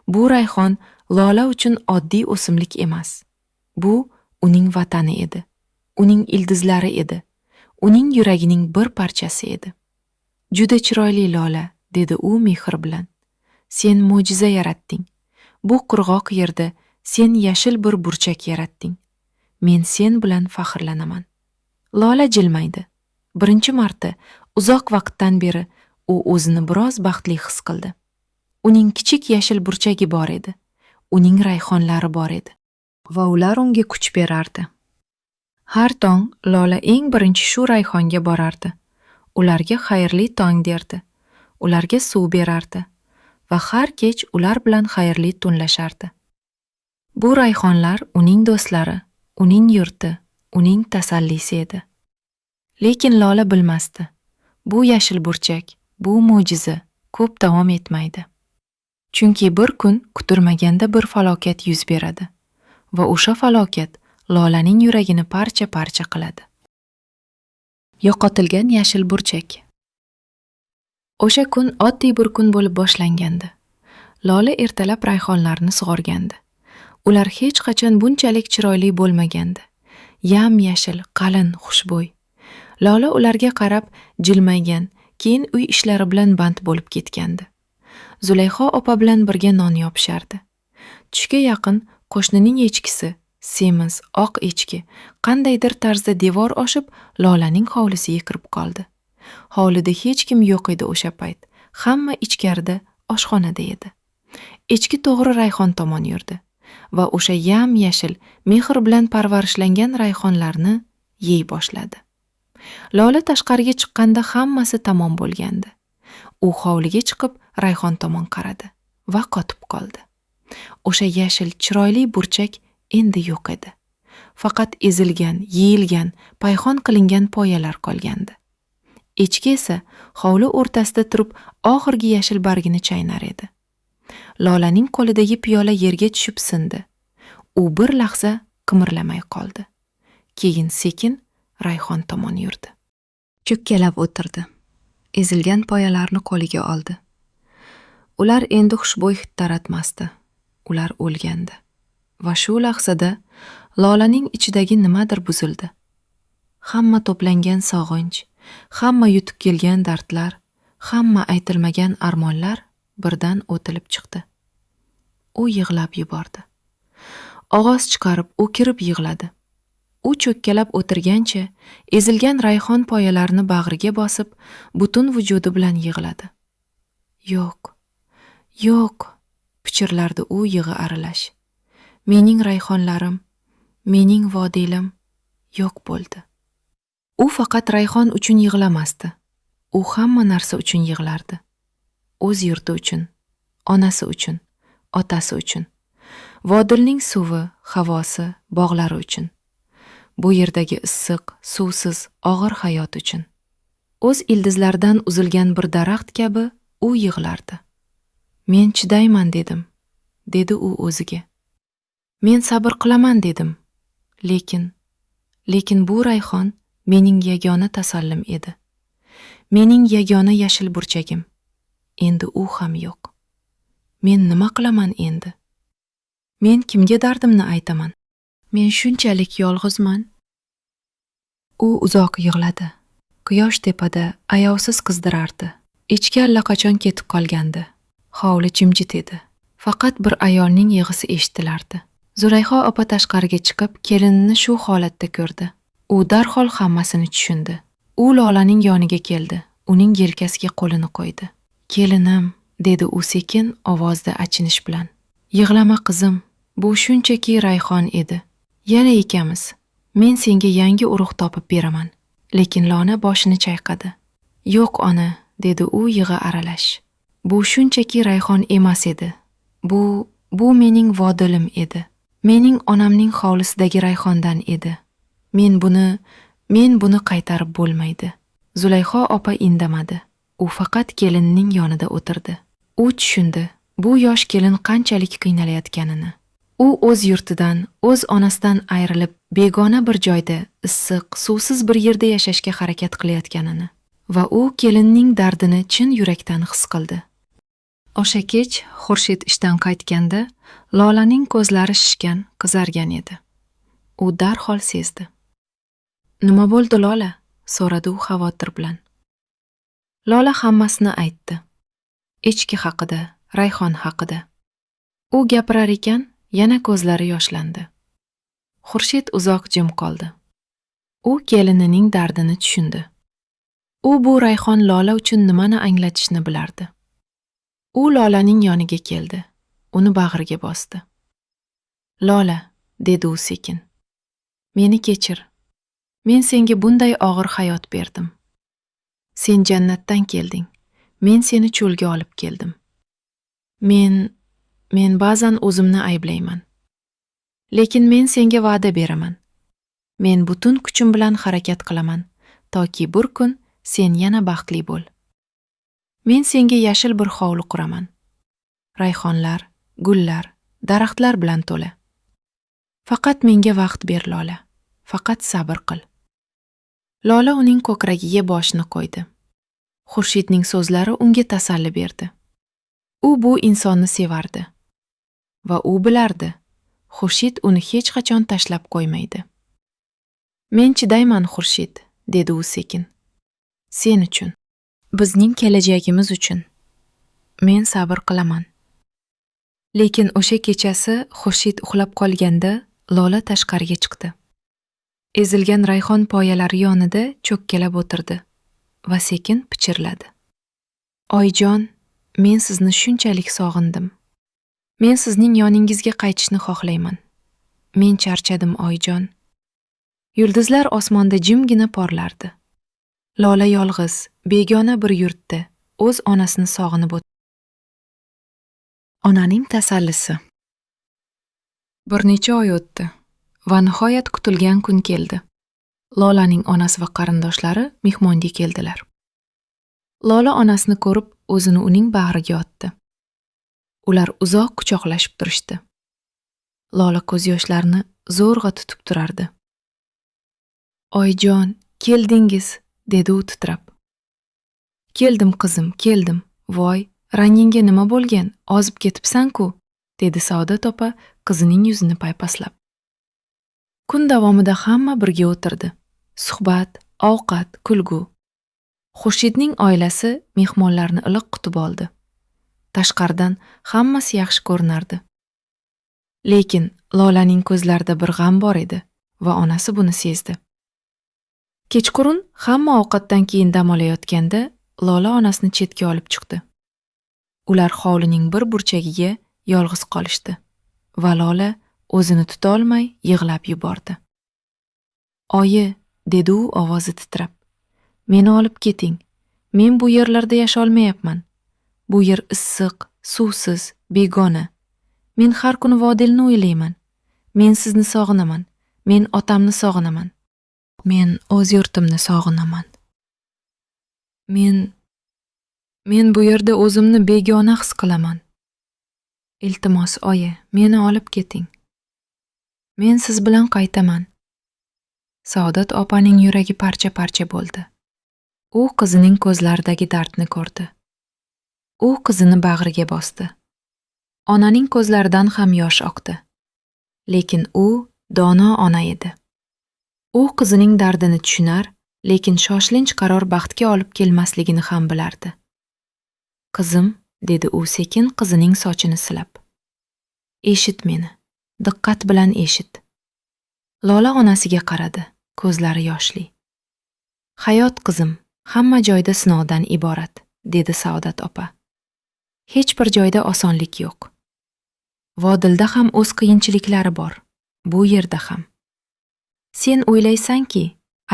Bu rayhon Lola uchun oddiy o'simlik emas. Bu uning vatani edi. Uning ildizlari edi. Uning yuragining bir parchasi edi. Juda chiroyli Lola, dedi u mehr bilan. Sen mo'jiza yaratding. Bu qurg'oq yerda sen yashil bir burchak yaratding. Men sen bilan faxrlanaman. Lola jilmaydi. Birinchi marta uzoq vaqtdan beri u o'zini biroz baxtli his qildi. Uning kichik yashil burchagi bor edi. Uning rayhonlari bor edi. Va ular unga kuch berardi. Har tong Lola eng birinchi shu rayhonga borardi. Ularga xayrli tong derdi. Ularga suv berardi. Va har kech ular bilan xayrli tunlashardi. Bu rayhonlar uning do'stlari, uning yurti, uning tasallisi edi. Lekin Lola bilmasdi. Bu yashil burchak, bu mo'jiza ko'p davom etmaydi. Chunki bir kun kutilmaganda bir falokat yuz beradi. Va o'sha falokat Lolaning yuragini parcha-parcha qiladi. Yo'qotilgan yashil burchak. O'sha kun oddiy bir kun bo'lib boshlangandi. Lola ertalab rayhonlarni sug'organdi. Ular hech qachon bunchalik chiroyli bo'lmagandi. Yam-yashil, qalin, xushbo'y. Lola ularga qarab jilmaygan, keyin uy ishlari bilan band bo'lib ketgandi. Zulayho opa bilan birga non yopishardi. Tushga yaqin qo'shnining echkisi, semiz, oq echki, qandaydir tarzda devor oshib Lolaning hovlisiga kirib qoldi. Hovlida hech kim yo'q edi o'sha payt. Hamma ichkarida, oshxonada edi. Echki to'g'ri rayhon tomon yurdi va o'sha yam-yashil, mehr bilan parvarishlangan rayhonlarni yey boshladi. Lola tashqariga chiqqanda hammasi tamom bo'lgandi. U hovliga chiqib rayhon tomon qaradi va qotib qoldi. O'sha yashil, chiroyli burchak endi yo'q edi. Faqat ezilgan, yeyilgan, payhon qilingan poyalar qolgandi. Echki esa hovli o'rtasida turib oxirgi yashil bargini chaynar edi. Lolaning qo'lidagi piyola yerga tushib sindi. U bir lahza qimirlamay qoldi. Keyin sekin Rayhon tomon yurdi. Cho'kkalab o'tirdi. Ezilgan poyalarni qo'liga oldi. Ular endi xushbo'y hid taratmasdi. Ular o'lgandi. Va shu lahzada Lolaning ichidagi nimadir buzildi. Hamma to'plangan sog'inch, hamma yutib kelgan dardlar, hamma aytilmagan armonlar birdan o'tilib chiqdi. U yig'lab yubordi. Ovoz chiqarib o'kirib yig'ladi. U cho'kkalab o'tirgancha ezilgan Rayhon poyalarini bag'riga bosib, butun vujudi bilan yig'ladi. Yo'q, yo'q, pichirlardi u yig'i aralash. Mening Rayhonlarim, mening vodiylim yo'q bo'ldi. U faqat Rayhon uchun yig'lamasdi. U hamma narsa uchun yig'lardi. O'z yurti uchun, onasi uchun, otasi uchun, Vodilning suvi, havosi, bog'lari uchun, bu yerdagi issiq, suvsiz, og'ir hayot uchun. O'z ildizlaridan uzilgan bir daraxt kabi u yig'lardi. Men chidayman dedim, dedi u o'ziga. Men sabr qilaman dedim. Lekin bu Rayhon mening yagona tasallim edi. Mening yagona yashil burchagim. Endi u ham yo'q. Men nima qilaman endi? Men kimga dardimni aytaman? Men shunchalik yolg'izman. U uzoq yig'ladi. Quyosh tepada ayovsiz qizdirardi. Ichki allaqachon ketib qolgandi. Hovli jimjit edi. Faqat bir ayolning yig'isi eshitilardi. Zulayho opa tashqariga chiqib, kelinini shu holatda ko'rdi. U darhol hammasini tushundi. U Lolaning yoniga keldi. Uning yelkasiga qo'lini qo'ydi. Kelinim, dedi u sekin ovozda achinish bilan. Yig'lama qizim, bu shunchaki Rayhon edi. Yana ikamiz. Men senga yangi urug' topib beraman. Lekin Lona boshini chayqadi. Yo'q ona, dedi u yig'i aralash. Bu shunchaki Rayhon emas edi. Bu mening vodilim edi. Mening onamning hovlisidagi Rayhondan edi. Men buni qaytarib bo'lmaydi. Zulayho opa indamadi. U faqat kelinining yonida o'tirdi. U tushundi, bu yosh kelin qanchalik qiynalayotganini. U o'z yurtidan, o'z onasidan ayrilib, begona bir joyda, issiq, suvsiz bir yerda yashashga harakat qilayotganini va u kelinning dardini chin yurakdan his qildi. O'sha kech Xurshid ishdan qaytganda Lolaning ko'zlari shishgan, qizargan edi. U darhol sezdi. Nima bo'ldi Lola? So'radi u xavotir bilan. Lola hammasini aytdi. Echki haqida, Rayhon haqida. U gapirar ekan, yana ko'zlari yoshlandi. Xurshid uzoq jim qoldi. U kelinining dardini tushundi. U bu Rayhon Lola uchun nimani anglatishni bilardi. U Lolaning yoniga keldi. Uni bag'riga bosdi. Lola, dedi u sekin. Meni kechir. Men senga bunday og'ir hayot berdim. Sen jannatdan kelding. Men seni cho'lga olib keldim. Men ba'zan o'zimni ayblayman. Lekin men senga va'da beraman. Men butun kuchim bilan harakat qilaman, toki bir kun sen yana baxtli bo'l. Men senga yashil bir hovli quraman. Rayhonlar, gullar, daraxtlar bilan to'la. Faqat menga vaqt ber Lola. Faqat sabr qil. Lola uning ko'kragiga boshini qo'ydi. Xurshidning so'zlari unga tasalli berdi. U bu insonni sevardi. Va u bilardi. Xurshid uni hech qachon tashlab qo'ymaydi. Men chidayman Xurshid, dedi u sekin. Sen uchun. Bizning kelajagimiz uchun. Men sabr qilaman. Lekin o'sha kechasi Xurshid uxlab qolganda Lola tashqariga chiqdi. Ezilgan Rayhon poyalari yonida cho'kkalab o'tirdi va sekin pichirladi. Oyjon, men sizni shunchalik sog'indim. Men sizning yoningizga qaytishni xohlayman. Men charchadim Oyjon. Yulduzlar osmonda jimgina porlardi. Lola yolg'iz, begona bir yurtda o'z onasini sog'inib o'tdi. Onaning tasallisi. Bir necha oy o'tdi va nihoyat kutilgan kun keldi. Lolaning onasi va qarindoshlari mehmonga keldilar. Lola onasini ko'rib, o'zini uning bag'riga otdi. Ular uzoq quchoqlashib turishdi. Lola ko'z yoshlarini zo'rg'a tutib turardi. Oyijon, keldingiz, dedi u titrab. Keldim qizim, keldim. Voy, rangingga nima bo'lgan? Ozib ketibsan-ku, dedi Saodat opa qizining yuzini paypaslab. Kun davomida hamma birga o'tirdi. Suhbat, ovqat, kulgu. Xurshidning oilasi mehmonlarni iliq kutib oldi. Tashqaridan hammasi yaxshi ko'rinardi. Lekin Lolaning ko'zlarida bir g'am bor edi va onasi buni sezdi. Kechqurun hamma ovqatdan keyin dam olayotganda Lola onasini chetga olib chiqdi. Ular hovlining bir burchagiga yolg'iz qolishdi va Lola o'zini tuta olmay yig'lab yubordi. Oyi, dedi u ovozi titrab. Meni olib keting. Men bu yerlarda yasha olmayapman. Bu yer issiq, suvsiz, begona. Men har kuni Vodilni o'ylayman. Men sizni sog'inaman. Men otamni sog'inaman. Men o'z yurtimni sog'inaman. Men bu yerda o'zimni begona his qilaman. Iltimos, oyi, meni olib keting. Men siz bilan qaytaman. Saodat opaning yuragi parcha-parcha bo'ldi. U qizining ko'zlaridagi dardni ko'rdi. U qizini bag'riga bosdi. Onaning ko'zlaridan ham yosh oqdi. Lekin u dono ona edi. U qizining dardini tushunar, lekin shoshilinch qaror baxtga olib kelmasligini ham bilardi. Qizim, dedi u sekin qizining sochini silab. Eshit meni, diqqat bilan eshit. Lola onasiga qaradi, ko'zlari yoshli. Hayot qizim, hamma joyda sinovdan iborat, dedi Saodat opa. Hech bir joyda osonlik yo'q. Vodilda ham o'z qiyinchiliklari bor, bu yerda ham. Sen o'ylaysanki,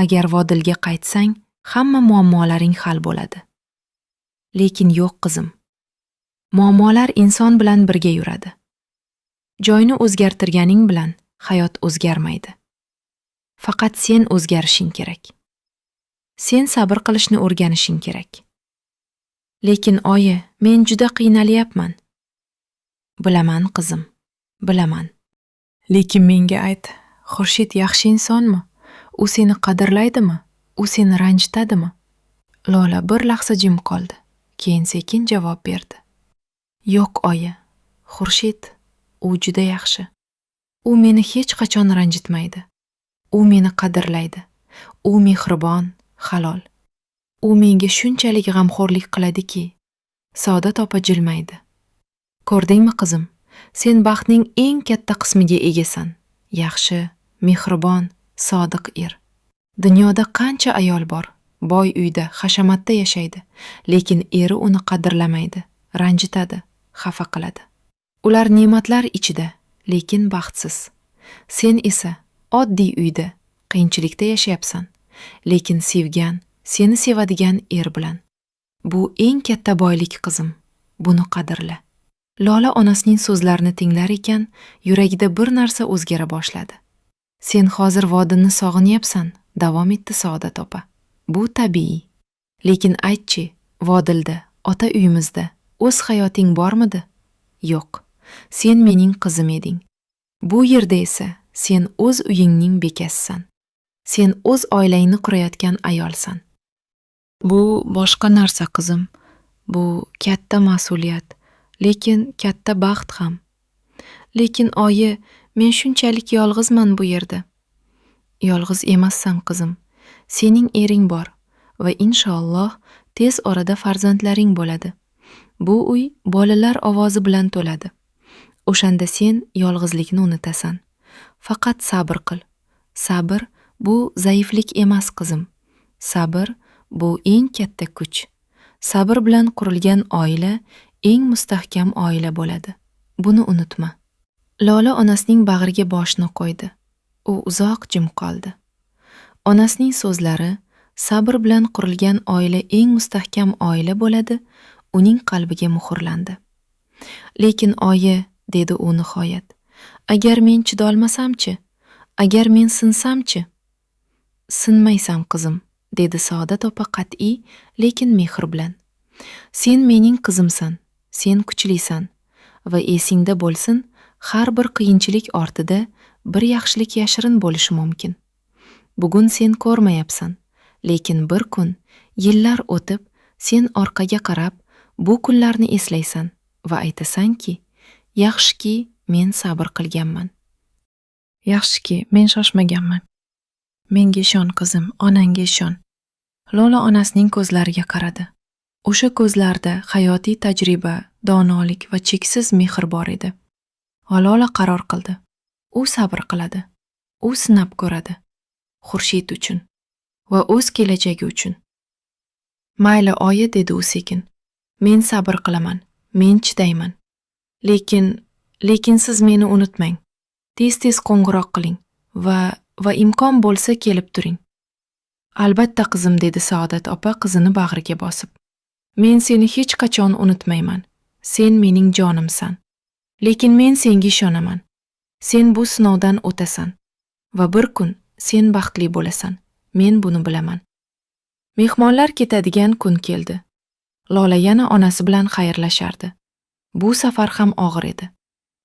agar Vodilga qaytsang, hamma muammolaring hal bo'ladi. Lekin yo'q qizim. Muammolar inson bilan birga yuradi. Joyni o'zgartirganing bilan hayot o'zgarmaydi. Faqat sen o'zgarishing kerak. Sen sabr qilishni o'rganishing kerak. Lekin oyi, men juda qiynalyapman. Bilaman qizim, bilaman. Lekin menga ayt, Xurshid yaxshi insonmi? U seni qadrlaydimi? U seni ranjitadimi? Lola bir lahza jim qoldi. Keyin sekin javob berdi. Yo'q oyi, Xurshid, u juda yaxshi. U meni hech qachon ranjitmaydi. U meni qadrlaydi. U mehribon, halol. U menga shunchalik g'amxo'rlik qiladiki, Saodat opa jilmaydi. Ko'rdingmi qizim, sen baxtning eng katta qismiga egasan. Yaxshi, mehribon, sodiq er. Dunyoda qancha ayol bor, boy uyda, hashamatda yashaydi, lekin eri uni qadrlamaydi, ranjitadi, xafa qiladi. Ular ne'matlar ichida, lekin baxtsiz. Sen esa oddiy uyda, qiyinchilikda yashayapsan, lekin sevgan, seni sevadigan er bilan. Bu eng katta boylik qizim, buni qadrla. Lola onasining so'zlarini tinglar ekan, yuragida bir narsa o'zgara boshladi. Sen hozir Vodilni sog'inyapsan, davom etdi Saodat opa. Bu tabiiy. Lekin aytchi, Vodilda, ota uyimizda o'z hayoting bormidi? Yo'q. Sen mening qizim eding. Bu yerda esa sen o'z uyingning bekasisan. Sen o'z oilangni qurayotgan ayolsan. Bu boshqa narsa qizim. Bu katta mas'uliyat, lekin katta baxt ham. Lekin oyi, men shunchalik yolg'izman bu yerda. Yolg'iz emassan qizim. Sening ering bor va inshaalloh tez orada farzandlaring bo'ladi. Bu uy bolalar ovozi bilan to'ladi. O'shanda sen yolg'izlikni unutasan. Faqat sabr qil. Sabr bu zaiflik emas qizim. Sabr bu eng katta kuch. Sabr bilan qurilgan oila eng mustahkam oila bo'ladi. Buni unutma. Lola onasining bag'riga boshini qo'ydi. U uzoq jim qoldi. Onasining so'zlari, sabr bilan qurilgan oila eng mustahkam oila bo'ladi, uning qalbiga muhrlandi. Lekin oyi, dedi u nihoyat, agar men chidolmasamchi? Agar men sinsamchi? Sinmaysan qizim, dedi Saodat opa qat'iy, lekin mehr bilan. Sen mening qizimsan, sen kuchlisan va esingda bo'lsin, har bir qiyinchilik ortida bir yaxshilik yashirin bo'lishi mumkin. Bugun sen ko'rmayapsan, lekin bir kun, yillar o'tib, sen orqaga qarab, bu kunlarni eslaysan va aytasanki, yaxshiki, men sabr qilganman. Yaxshiki, men shoshmaganman. Menga ishon qizim, onangga ishon. Lola onasining ko'zlariga qaradi. O'sha ko'zlarda hayotiy tajriba, donolik va cheksiz mehr bor edi. Lola qaror qildi. U sabr qiladi. U sinab ko'radi. Xurshid uchun va o'z kelajagi uchun. Mayli, oyi, dedi u sekin. Men sabr qilaman. Men chidayman. Lekin siz meni unutmang. Tez-tez qo'ng'iroq qiling va imkon bo'lsa kelib turing. Albatta qizim, dedi Saodat opa qizini bag'riga bosib. Men seni hech qachon unutmayman. Sen mening jonimsan. Lekin men senga ishonaman. Sen bu sinovdan o'tasan va bir kun sen baxtli bo'lasan. Men buni bilaman. Mehmonlar ketadigan kun keldi. Lola yana onasi bilan xayrlashardi. Bu safar ham og'ir edi.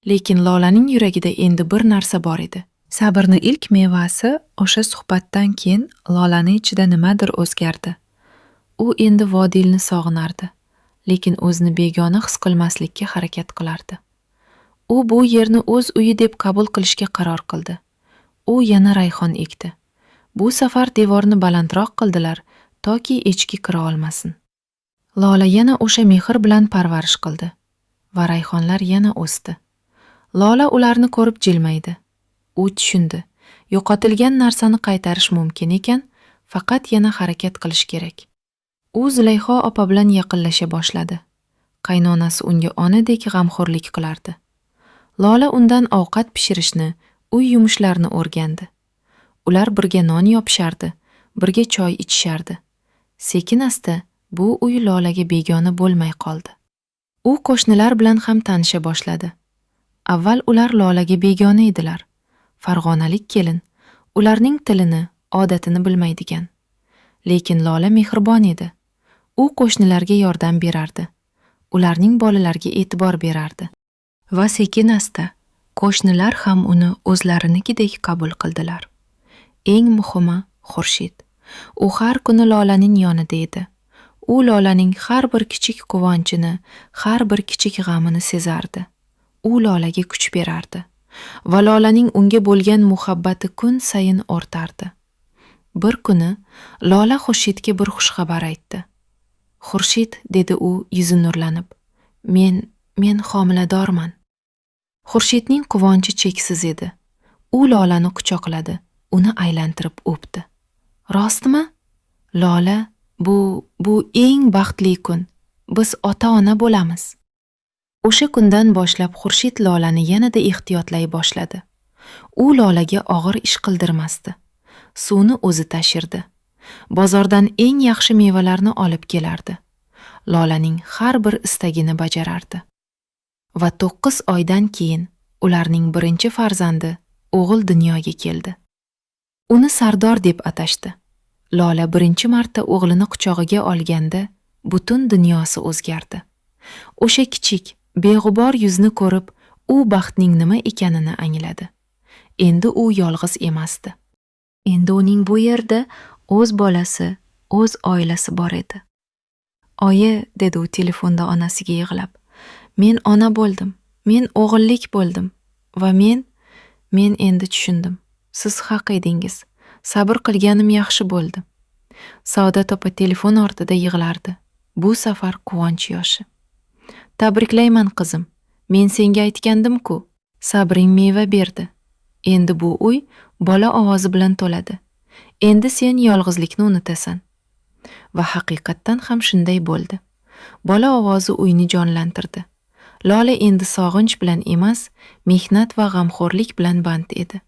Lekin Lolaning yuragida endi bir narsa bor edi. Sabrni ilk mevasi o'sha suhbatdan keyin Lolaning ichida nimadir o'zgardi. U endi Vodilni sog'inardi, lekin o'zini begona his qilmaslikka harakat qilardi. U bu yerni o'z uyi deb qabul qilishga qaror qildi. U yana rayhon ekdi. Bu safar devorni balandroq qildilar, toki echki kira olmasin. Lola yana o'sha mehr bilan parvarish qildi va rayhonlar yana o'sdi. Lola ularni ko'rib jilmaydi. U tushundi. Yo'qotilgan narsani qaytarish mumkin ekan, faqat yana harakat qilish kerak. U Zulayho opa bilan yaqinlasha boshladi. Qaynonasi unga onadek g'amxo'rlik qilardi. Lola undan ovqat pishirishni, uy yumushlarini o'rgandi. Ular birga non yopishardi, birga choy ichishardi. Sekin-asta bu uy Lolaga begona bo'lmay qoldi. U qo'shnilar bilan ham tanisha boshladi. Avval ular Lolaga begona edilar. Farg'onalik kelin, ularning tilini, odatini bilmaydigan. Lekin Lola mehribon edi. U qo'shnilarga yordam berardi. Ularning bolalariga e'tibor berardi. Va sekin-asta qo'shnilar ham uni o'zlarinikidek qabul qildilar. Eng muhimi Xurshid. U har kuni Lolaning yonida edi. U Lolaning har bir kichik quvonchini, har bir kichik g'amini sezardi. U Lolaga kuch berardi va Lolaning unga bo'lgan muhabbati kun sayin ortardi. Bir kuni Lola Xurshidga bir xushxabar aytdi. Xurshid, dedi u yuzi nurlanib. Men homiladorman. Xurshidning quvonchi cheksiz edi. U Lolani quchoqladi, uni aylantirib o'pdi. Rostmi? Lola, bu eng baxtli kun. Biz ota-ona bo'lamiz. O'sha kundan boshlab Xurshid Lolani yanada ehtiyotlay boshladi. U Lolaga og'ir ish qildirmasdi. Suvni o'zi tashirdi. Bozordan eng yaxshi mevalarni olib kelardi. Lolaning har bir istagini bajarardi. Va 9 oydan keyin ularning birinchi farzandi o'g'il dunyoga keldi. Uni Sardor deb atashdi. Lola birinchi marta o'g'lini quchog'iga olganda butun dunyosi o'zgardi. O'sha kichik, beg'ubor yuzni ko'rib, u baxtning nima ekanini angladi. Endi u yolg'iz emasdi. Endi uning bu yerda o'z bolasi, o'z oilasi bor edi. Oyi, dedi u telefonda onasiga yig'lab. Men ona bo'ldim. Men o'g'illik bo'ldim va men endi tushundim. Siz haq edingiz. Sabr qilganim yaxshi bo'ldi. Saodat opa telefon ortida yig'lardi. Bu safar quvonch yoshi. Tabriklayman qizim. Men senga aytgandim-ku, sabring meva berdi. Endi bu uy bola ovozi bilan to'ladi. Endi sen yolg'izlikni unutasan. Va haqiqatdan ham shunday bo'ldi. Bola ovozi uyni jonlantirdi. Lola endi sog'inch bilan emas, mehnat va g'amxo'rlik bilan band edi.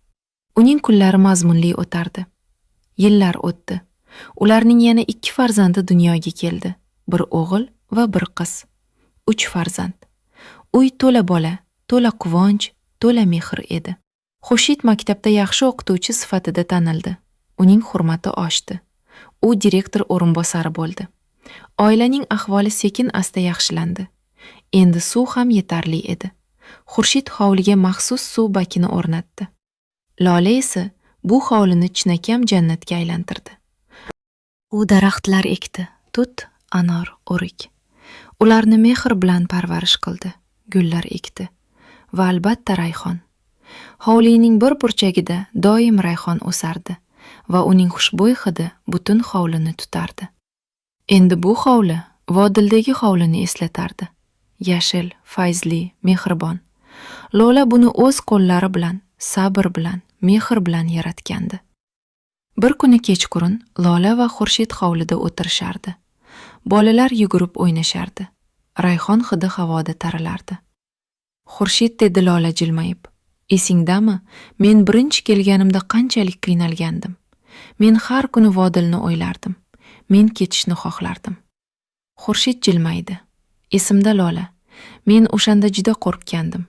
Uning kunlari mazmunli o'tardi. Yillar o'tdi. Ularning yana 2 farzandi dunyoga keldi. Bir o'g'il va bir qiz. 3 farzand. Uy to'la bola, to'la quvonch, to'la mehr edi. Xurshid maktabda yaxshi o'qituvchi sifatida tanildi. Uning hurmati oshdi. U direktor o'rinbosari bo'ldi. Oilaning ahvoli sekin-asta yaxshilandi. Endi suv ham yetarli edi. Xurshid hovliga maxsus suv bakini o'rnatdi. Lola esa bu hovlini chinakam jannatga aylantirdi. U daraxtlar ekdi, tut, anor, o'rik. Ularni mehr bilan parvarish qildi, gullar ekdi va albatta rayhon. Hovlining bir burchagida doim rayhon o'sardi va uning xushbo'y hidi butun hovlini tutardi. Endi bu hovli Vodildagi hovlini eslatardi. Yashil, fayzli, mehribon. Lola buni o'z qo'llari bilan, sabr bilan, mehr bilan yaratgandi. Bir kuni kechqurun Lola va Xurshid hovlida o'tirishardi. Bolalar yugurib o'ynashardi. Rayhon hidi havoda taralardi. Xurshid dedi Lola jilmayib, "Esingdami, men birinchi kelganimda qanchalik qiynalgandim. Men har kuni Vodilni o'ylardim. Men ketishni xohlardim." Xurshid jilmaydi. "Esimda Lola, men o'shanda juda qo'rqgandim.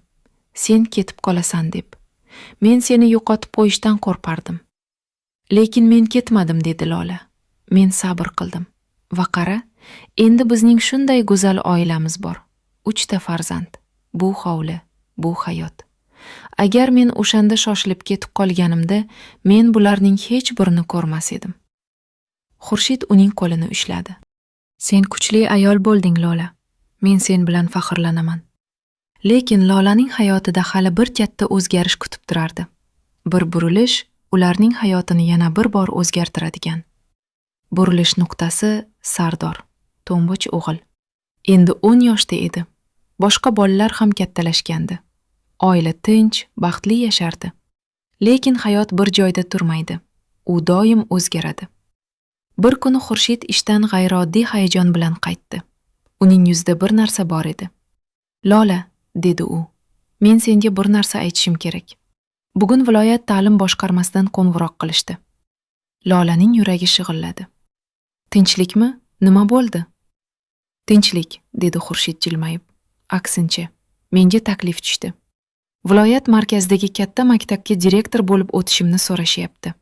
Sen ketib qolasan deb. Men seni yo'qotib qo'yishdan qo'rqardim. Lekin men ketmadim" dedi Lola. "Men sabr qildim. Va qara, endi bizning shunday go'zal oilamiz bor. 3 ta farzand. Bu hovli, bu hayot. Agar men o'shanda shoshilib ketib qolganimda, men bularning hech birini ko'rmas edim." Xurshid uning qo'lini ushladi. "Sen kuchli ayol bo'lding, Lola. Men sen bilan faxrlanaman." Lekin Lolaning hayotida hali bir katta o'zgarish kutib turardi. Bir burilish ularning hayotini yana bir bor o'zgartiradigan. Burilish nuqtasi Sardor, to'mbuch o'g'il. Endi 10 yoshda edi. Boshqa bolalar ham kattalashgandi. Oila tinch, baxtli yashardi. Lekin hayot bir joyda turmaydi. U doim o'zgaradi. Bir kuni Xurshid ishdan g'ayrioddiy hayajon bilan qaytdi. Uning yuzida bir narsa bor edi. "Lola", dedi u, "men senga bir narsa aytishim kerak. Bugun viloyat ta'lim boshqarmasidan qo'ng'iroq qilishdi." Lolaning yuragi shig'illadi. "Tinchlikmi? Nima bo'ldi?" "Tinchlik", dedi Xurshid jilmayib. "Aksincha, menga taklif tushdi. Viloyat markazidagi katta maktabga direktor bo'lib o'tishimni so'rashyapti.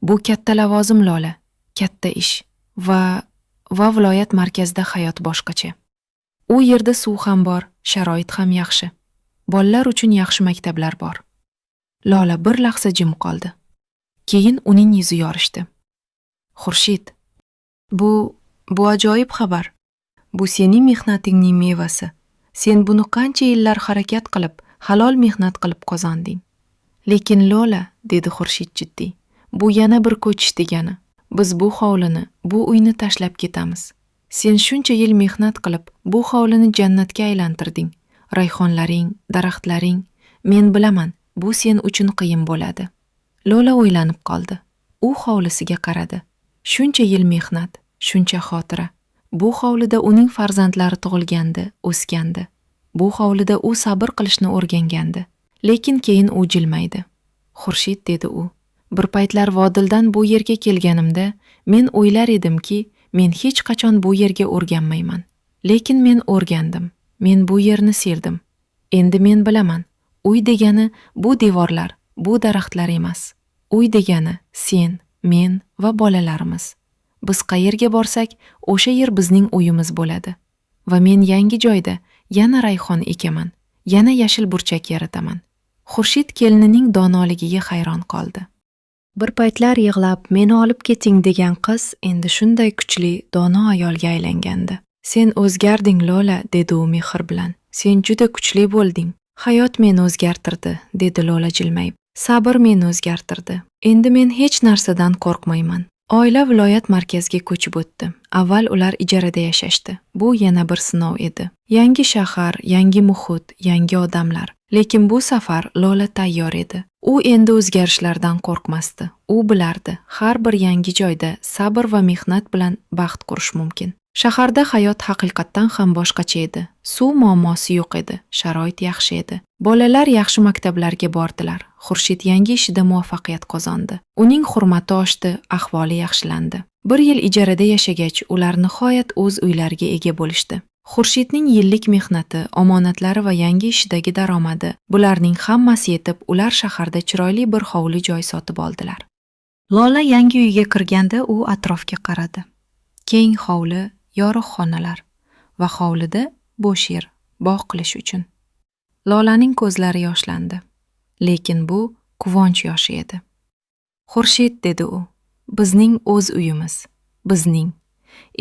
Bu katta lavozim Lola, katta ish va viloyat markazida hayot boshqacha. U yerda suv ham bor, sharoit ham yaxshi. Bolalar uchun yaxshi maktablar bor." Lola bir lahza jim qoldi. Keyin uning yuzi yorishdi. "Xurshid, bu ajoyib xabar. Bu sening mehnatingning mevasi. Sen buni qancha yillar harakat qilib, halol mehnat qilib qozonding." "Lekin Lola", dedi Xurshid jiddiy, "bu yana bir ko'chish degani. Biz bu hovlini, bu uyni tashlab ketamiz. Sen shuncha yil mehnat qilib, bu hovlini jannatga aylantirding. Rayhonlaring, daraxtlaring, men bilaman, bu sen uchun qiyin bo'ladi." Lola o'ylanib qoldi. U hovlisiga qaradi. Shuncha yil mehnat, shuncha xotira. Bu hovlida uning farzandlari tug'ilgandi, o'sgandi. Bu hovlida u sabr qilishni o'rgangandi. Lekin keyin u jilmaydi. "Xurshid", dedi u, "bir paytlar Vodildan bu yerga kelganimda, men o'ylar edimki, men hech qachon bu yerga o'rganmayman. Lekin men o'rgandim. Men bu yerni sevdim. Endi men bilaman, uy degani bu devorlar, bu daraxtlar emas. Uy degani sen, men va bolalarimiz. Biz qayerga borsak, o'sha yer bizning uyimiz bo'ladi. Va men yangi joyda yana rayhon ekaman, yana yashil burchak yarataman." Xurshid kelinining donoligiga hayron qoldi. Bir paytlar yig'lab, "Meni olib keting" degan qiz endi shunday kuchli, dono ayolga aylangandi. "Sen o'zgarding, Lola", dedi u mehr bilan. "Sen juda kuchli bo'lding. Hayot meni o'zgartirdi", dedi Lola jilmayib. "Sabr meni o'zgartirdi. Endi men hech narsadan qo'rqmayman." Oila viloyat markaziga ko'chib o'tdi. Avval ular ijarada yashashdi. Bu yana bir sinov edi. Yangi shahar, yangi muhit, yangi odamlar. Lekin bu safar Lola tayyor edi. U endi o'zgarishlardan qo'rqmasdi. U bilardi, har bir yangi joyda sabr va mehnat bilan baxt qurish mumkin. Shaharda hayot haqiqatdan ham boshqacha edi. Suv muammosi yo'q edi, sharoit yaxshi edi. Bolalar yaxshi maktablarga bordilar. Xurshid yangi ishida muvaffaqiyat qozondi. Uning hurmati oshdi, ahvoli yaxshilandi. Bir yil ijarada yashagach, ular nihoyat o'z uylariga ega bo'lishdi. Xurshidning yillik mehnati, omonatlari va yangi ishidagi daromadi, bularning hammasi yetib, ular shaharda chiroyli bir hovli joy sotib oldilar. Lola yangi uyga kirganda u atrofga qaradi. Keng hovli, yorug' xonalar va hovlida bo'sh yer, bog' qilish uchun. Lolaning ko'zlari yoshlandi. Lekin bu quvonch yoshi edi. Xurshid, dedi u, bizning o'z uyimiz, bizning.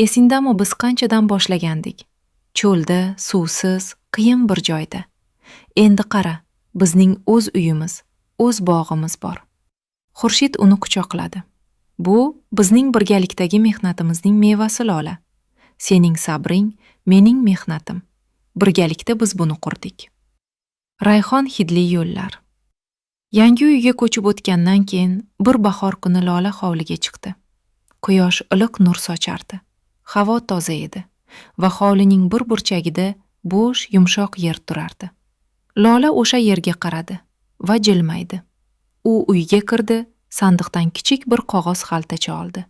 Esingdami biz qanchadan boshlagandik? Cho'lda, suvsiz, qiyin bir joyda. Endi qara, bizning o'z uyimiz, o'z bog'imiz bor. Xurshid uni quchoqladi. Bu bizning birgalikdagi mehnatimizning mevasi, Lola. Sening sabring, mening mehnatim. Birgalikda biz buni qurdik. Rayhon hidli yo'llar. Yangi uyga ko'chib o'tgandan keyin bir bahor kuni Lola hovliga chiqdi. Quyosh iliq nur sochardi. Havo toza edi va hovlining bir burchagida bo'sh, yumshoq yer turardi. Lola o'sha yerga qaradi va jilmaydi. U uyga kirdi, sandiqdan kichik bir qog'oz xaltacha oldi.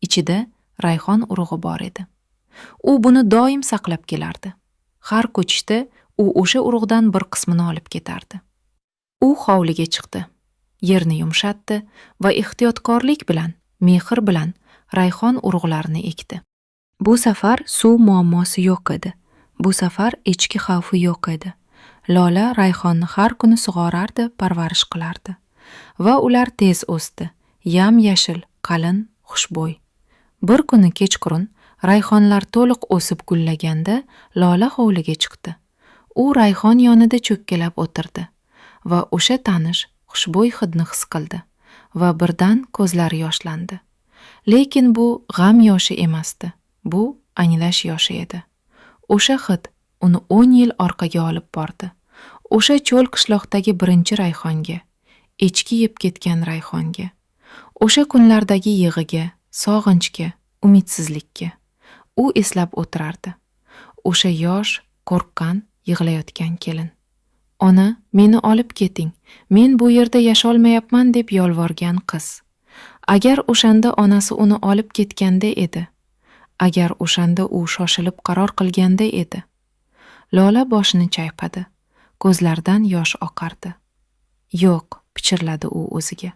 Ichida rayhon urug'i bor edi. U buni doim saqlab kelardi. Har ko'chishda u o'sha urug'dan bir qismini olib ketardi. U hovliga chiqdi. Yerni yumshatdi va ehtiyotkorlik bilan, mehr bilan rayhon urug'larini ekdi. Bu safar suv muammosi yo'q edi. Bu safar echki xavfi yo'q edi. Lola rayhonni har kuni sug'orardi, parvarish qilardi va ular tez o'sdi. Yam-yashil, qalin, xushbo'y. Bir kuni kechqurun rayhonlar to'liq o'sib gullaganda Lola hovliga chiqdi. U rayhon yonida cho'kkalab o'tirdi va o'sha tanish, xushbo'y hidni his qildi va birdan ko'zlari yoshlandi. Lekin bu g'am yoshi emasdi. Bu anglash yoshi edi. O'sha hid uni 10 yil orqaga olib bordi. O'sha cho'l qishloqdagi birinchi rayhonga, echki yeb ketgan rayhonga, o'sha kunlardagi yig'iga, sog'inchga, umidsizlikka. U eslab o'tirardi. O'sha yosh, qo'rqqan, yig'layotgan kelin. Ona, meni olib keting. Men bu yerda yasholmayapman deb yolvorgan qiz. Agar o'shanda onasi uni olib ketganda edi. Agar o'shanda u shoshilib qaror qilganda edi. Lola boshini chayqadi. Ko'zlaridan yosh oqardi. Yo'q, pichirladi u o'ziga.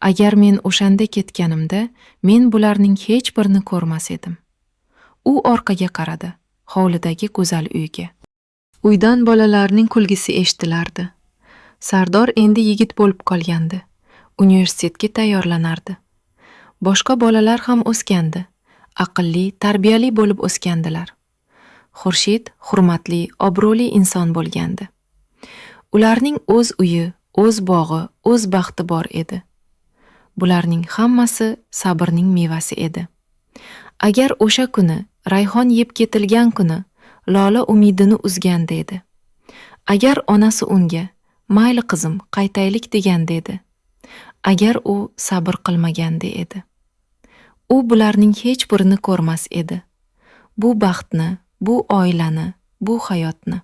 Agar men o'shanda ketganimda, men bularning hech birini ko'rmas edim. U orqaga qaradi, hovlidagi go'zal uyga. Uydan bolalarning kulgisi eshitilardi. Sardor endi yigit bo'lib qolgandi. Universitetga tayyorlanardi. Boshqa bolalar ham o'sgandi. Aqlli, tarbiyali bo'lib o'sgandilar. Xurshid hurmatli, obro'li inson bo'lgandi. Ularning o'z uyi, o'z bog'i, o'z baxti bor edi. Bularning hammasi sabrning mevasi edi. Agar o'sha kuni rayhon yeb ketilgan kuni Lola umidini uzganda edi. Agar onasi unga, mayli qizim, qaytaylik deganda edi. Agar u sabr qilmaganda edi. U bularning hech birini ko'rmas edi. Bu baxtni, bu oilani, bu hayotni.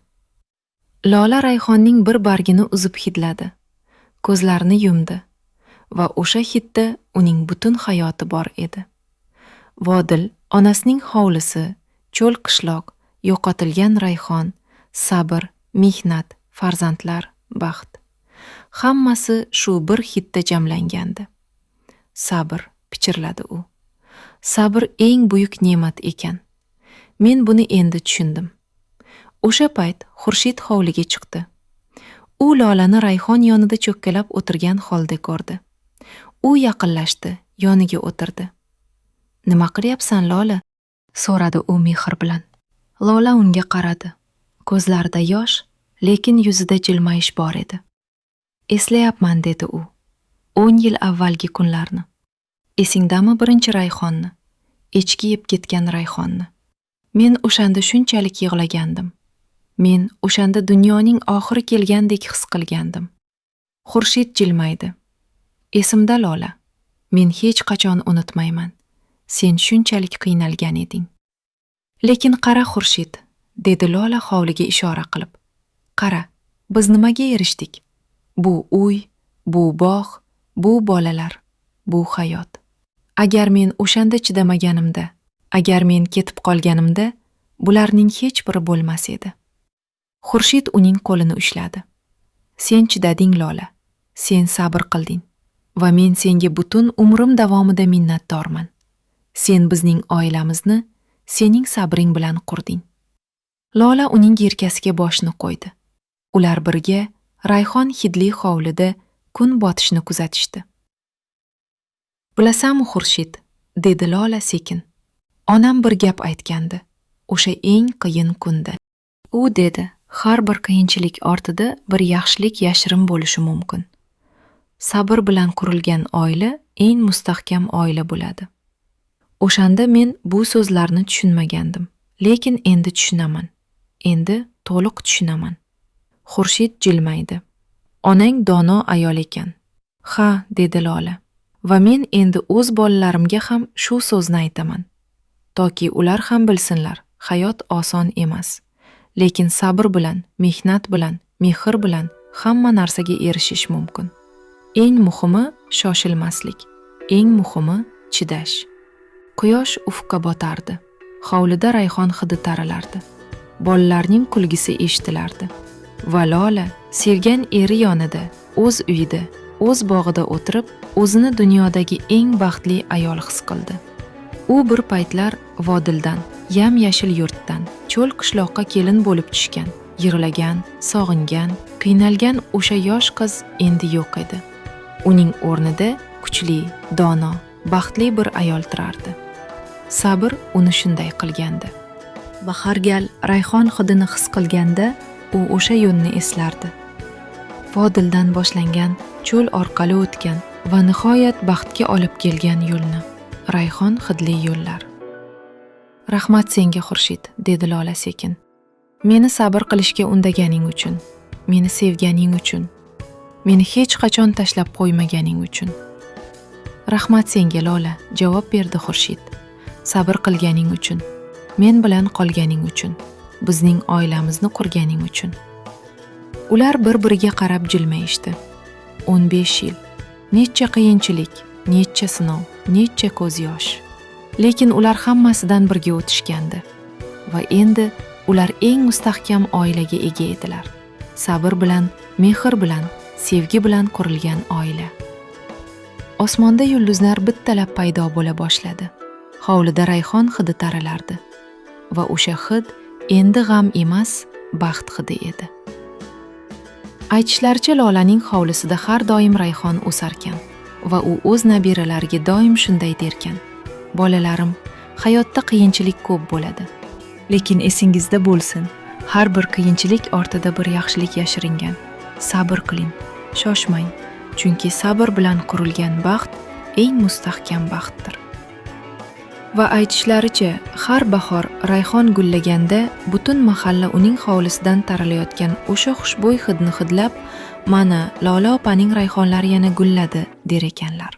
Lola rayhonning bir bargini uzib hidladi. Ko'zlarini yumdi va o'sha hidda uning butun hayoti bor edi. Vodil, onasining hovlisi, cho'l qishloq, yo'qotilgan rayhon, sabr, mehnat, farzandlar, baxt. Hammasi shu bir hidda jamlangandi. Sabr, pichirladi u. Sabr eng buyuk ne'mat ekan. Men buni endi tushundim. O'sha payt Xurshid hovliga chiqdi. U Lolani rayhon yonida cho'kkalab o'tirgan holda ko'rdi. U yaqinlashdi, yoniga o'tirdi. Nima qilyapsan, Lola? So'radi u mehr bilan. Lola unga qaradi. Ko'zlarida yosh, lekin yuzida jilmayish bor edi. Eslayapman, dedi u. 10 yil avvalgi kunlarni. Esingdami birinchi rayhonni? Echki yeb ketgan rayhonni. Men o'shanda shunchalik yig'lagandim. Men o'shanda dunyoning oxiri kelgandek his qilgandim. Xurshid jilmaydi. Esimda, Lola. Men hech qachon unutmayman. Sen shunchalik qiynalgan eding. Lekin qara, Xurshid, dedi Lola hovliga ishora qilib. Qara, biz nimaga erishdik? Bu uy, bu bog', bu bolalar, bu hayot. Agar men o'shanda chidamaganimda, agar men ketib qolganimda, bularning hech biri bo'lmas edi. Xurshid uning qo'lini ushladi. Sen chidading, Lola. Sen sabr qilding va men senga butun umrim davomida minnatdorman. Sen bizning oilamizni sening sabring bilan qurding. Lola uning yelkasiga boshini qo'ydi. Ular birga rayhon hidli hovlida kun botishini kuzatishdi. Bilasanmi, Xurshid, dedi Lola sekin. Onam bir gap aytgandi. O'sha eng qiyin kunda. U dedi, har bir qiyinchilik ortida bir yaxshilik yashirin bo'lishi mumkin. Sabr bilan qurilgan oila eng mustahkam oila bo'ladi. O'shanda men bu so'zlarni tushunmagandim, lekin endi tushunaman. Endi to'liq tushunaman. Xurshid jilmaydi. Onang dono ayol ekan. Ha, dedi Lola. Va men endi o'z bolalarimga ham shu so'zni aytaman. Toki ular ham bilsinlar, hayot oson emas. Lekin sabr bilan, mehnat bilan, mehr bilan hamma narsaga erishish mumkin. Eng muhimi shoshilmaslik. Eng muhimi chidash. Quyosh ufqqa botardi. Hovlida rayhon hidi taralardi. Bolalarning kulgisi eshitilardi. Va Lola sevgan eri yonida, o'z uyida, o'z bog'ida o'tirib, o'zini dunyodagi eng baxtli ayol his qildi. U bir paytlar Vodildan, yam-yashil yurtdan, cho'l qishloqqa kelin bo'lib tushgan, yig'lagan, sog'ingan, qiynalgan o'sha yosh qiz endi yo'q edi. Uning o'rnida kuchli, dono, baxtli bir ayol turardi. Sabr uni shunday qilgandi. Va har gal rayhon hidini his qilganda, u o'sha yo'lni eslardi. Vodildan boshlangan, cho'l orqali o'tgan va nihoyat baxtga olib kelgan yo'lni. Rayhon hidli yo'llar. Rahmat senga, Xurshid, dedi Lola sekin. Meni sabr qilishga undaganing uchun, meni sevganing uchun, meni hech qachon tashlab qo'ymaganing uchun. Rahmat senga, Lola, javob berdi Xurshid. Sabr qilganing uchun, men bilan qolganing uchun, bizning oilamizni qurganing uchun. Ular bir-biriga qarab jilmayishdi. 15 yil, necha qiyinchilik, necha sinov, necha ko'z yosh. Lekin ular hammasidan birga o'tishgandi. Va endi ular eng mustahkam oilaga ega edilar. Sabr bilan, mehr bilan, sevgi bilan qurilgan oila. Osmonda yulduzlar bittalab paydo bo'la boshladi. Hovlida rayhon hidi taralardi. Va o'sha hid endi g'am emas, baxt hidi edi. Aytishlaricha Lolaning hovlisida har doim rayhon o'sarkan va u o'z nabiralariga doim shunday derkan: "Bolalarim, hayotda qiyinchilik ko'p bo'ladi. Lekin esingizda bo'lsin, har bir qiyinchilik ortida bir yaxshilik yashiringan. Sabr qiling, shoshmang, chunki sabr bilan qurilgan baxt eng mustahkam baxtdir." Va aytishlaricha, har bahor rayhon gullaganda butun mahalla uning hovlisidan taralayotgan o'sha xushbo'y hidni hidlab, "Mana Lola opaning rayhonlari yana gulladi" der ekanlar.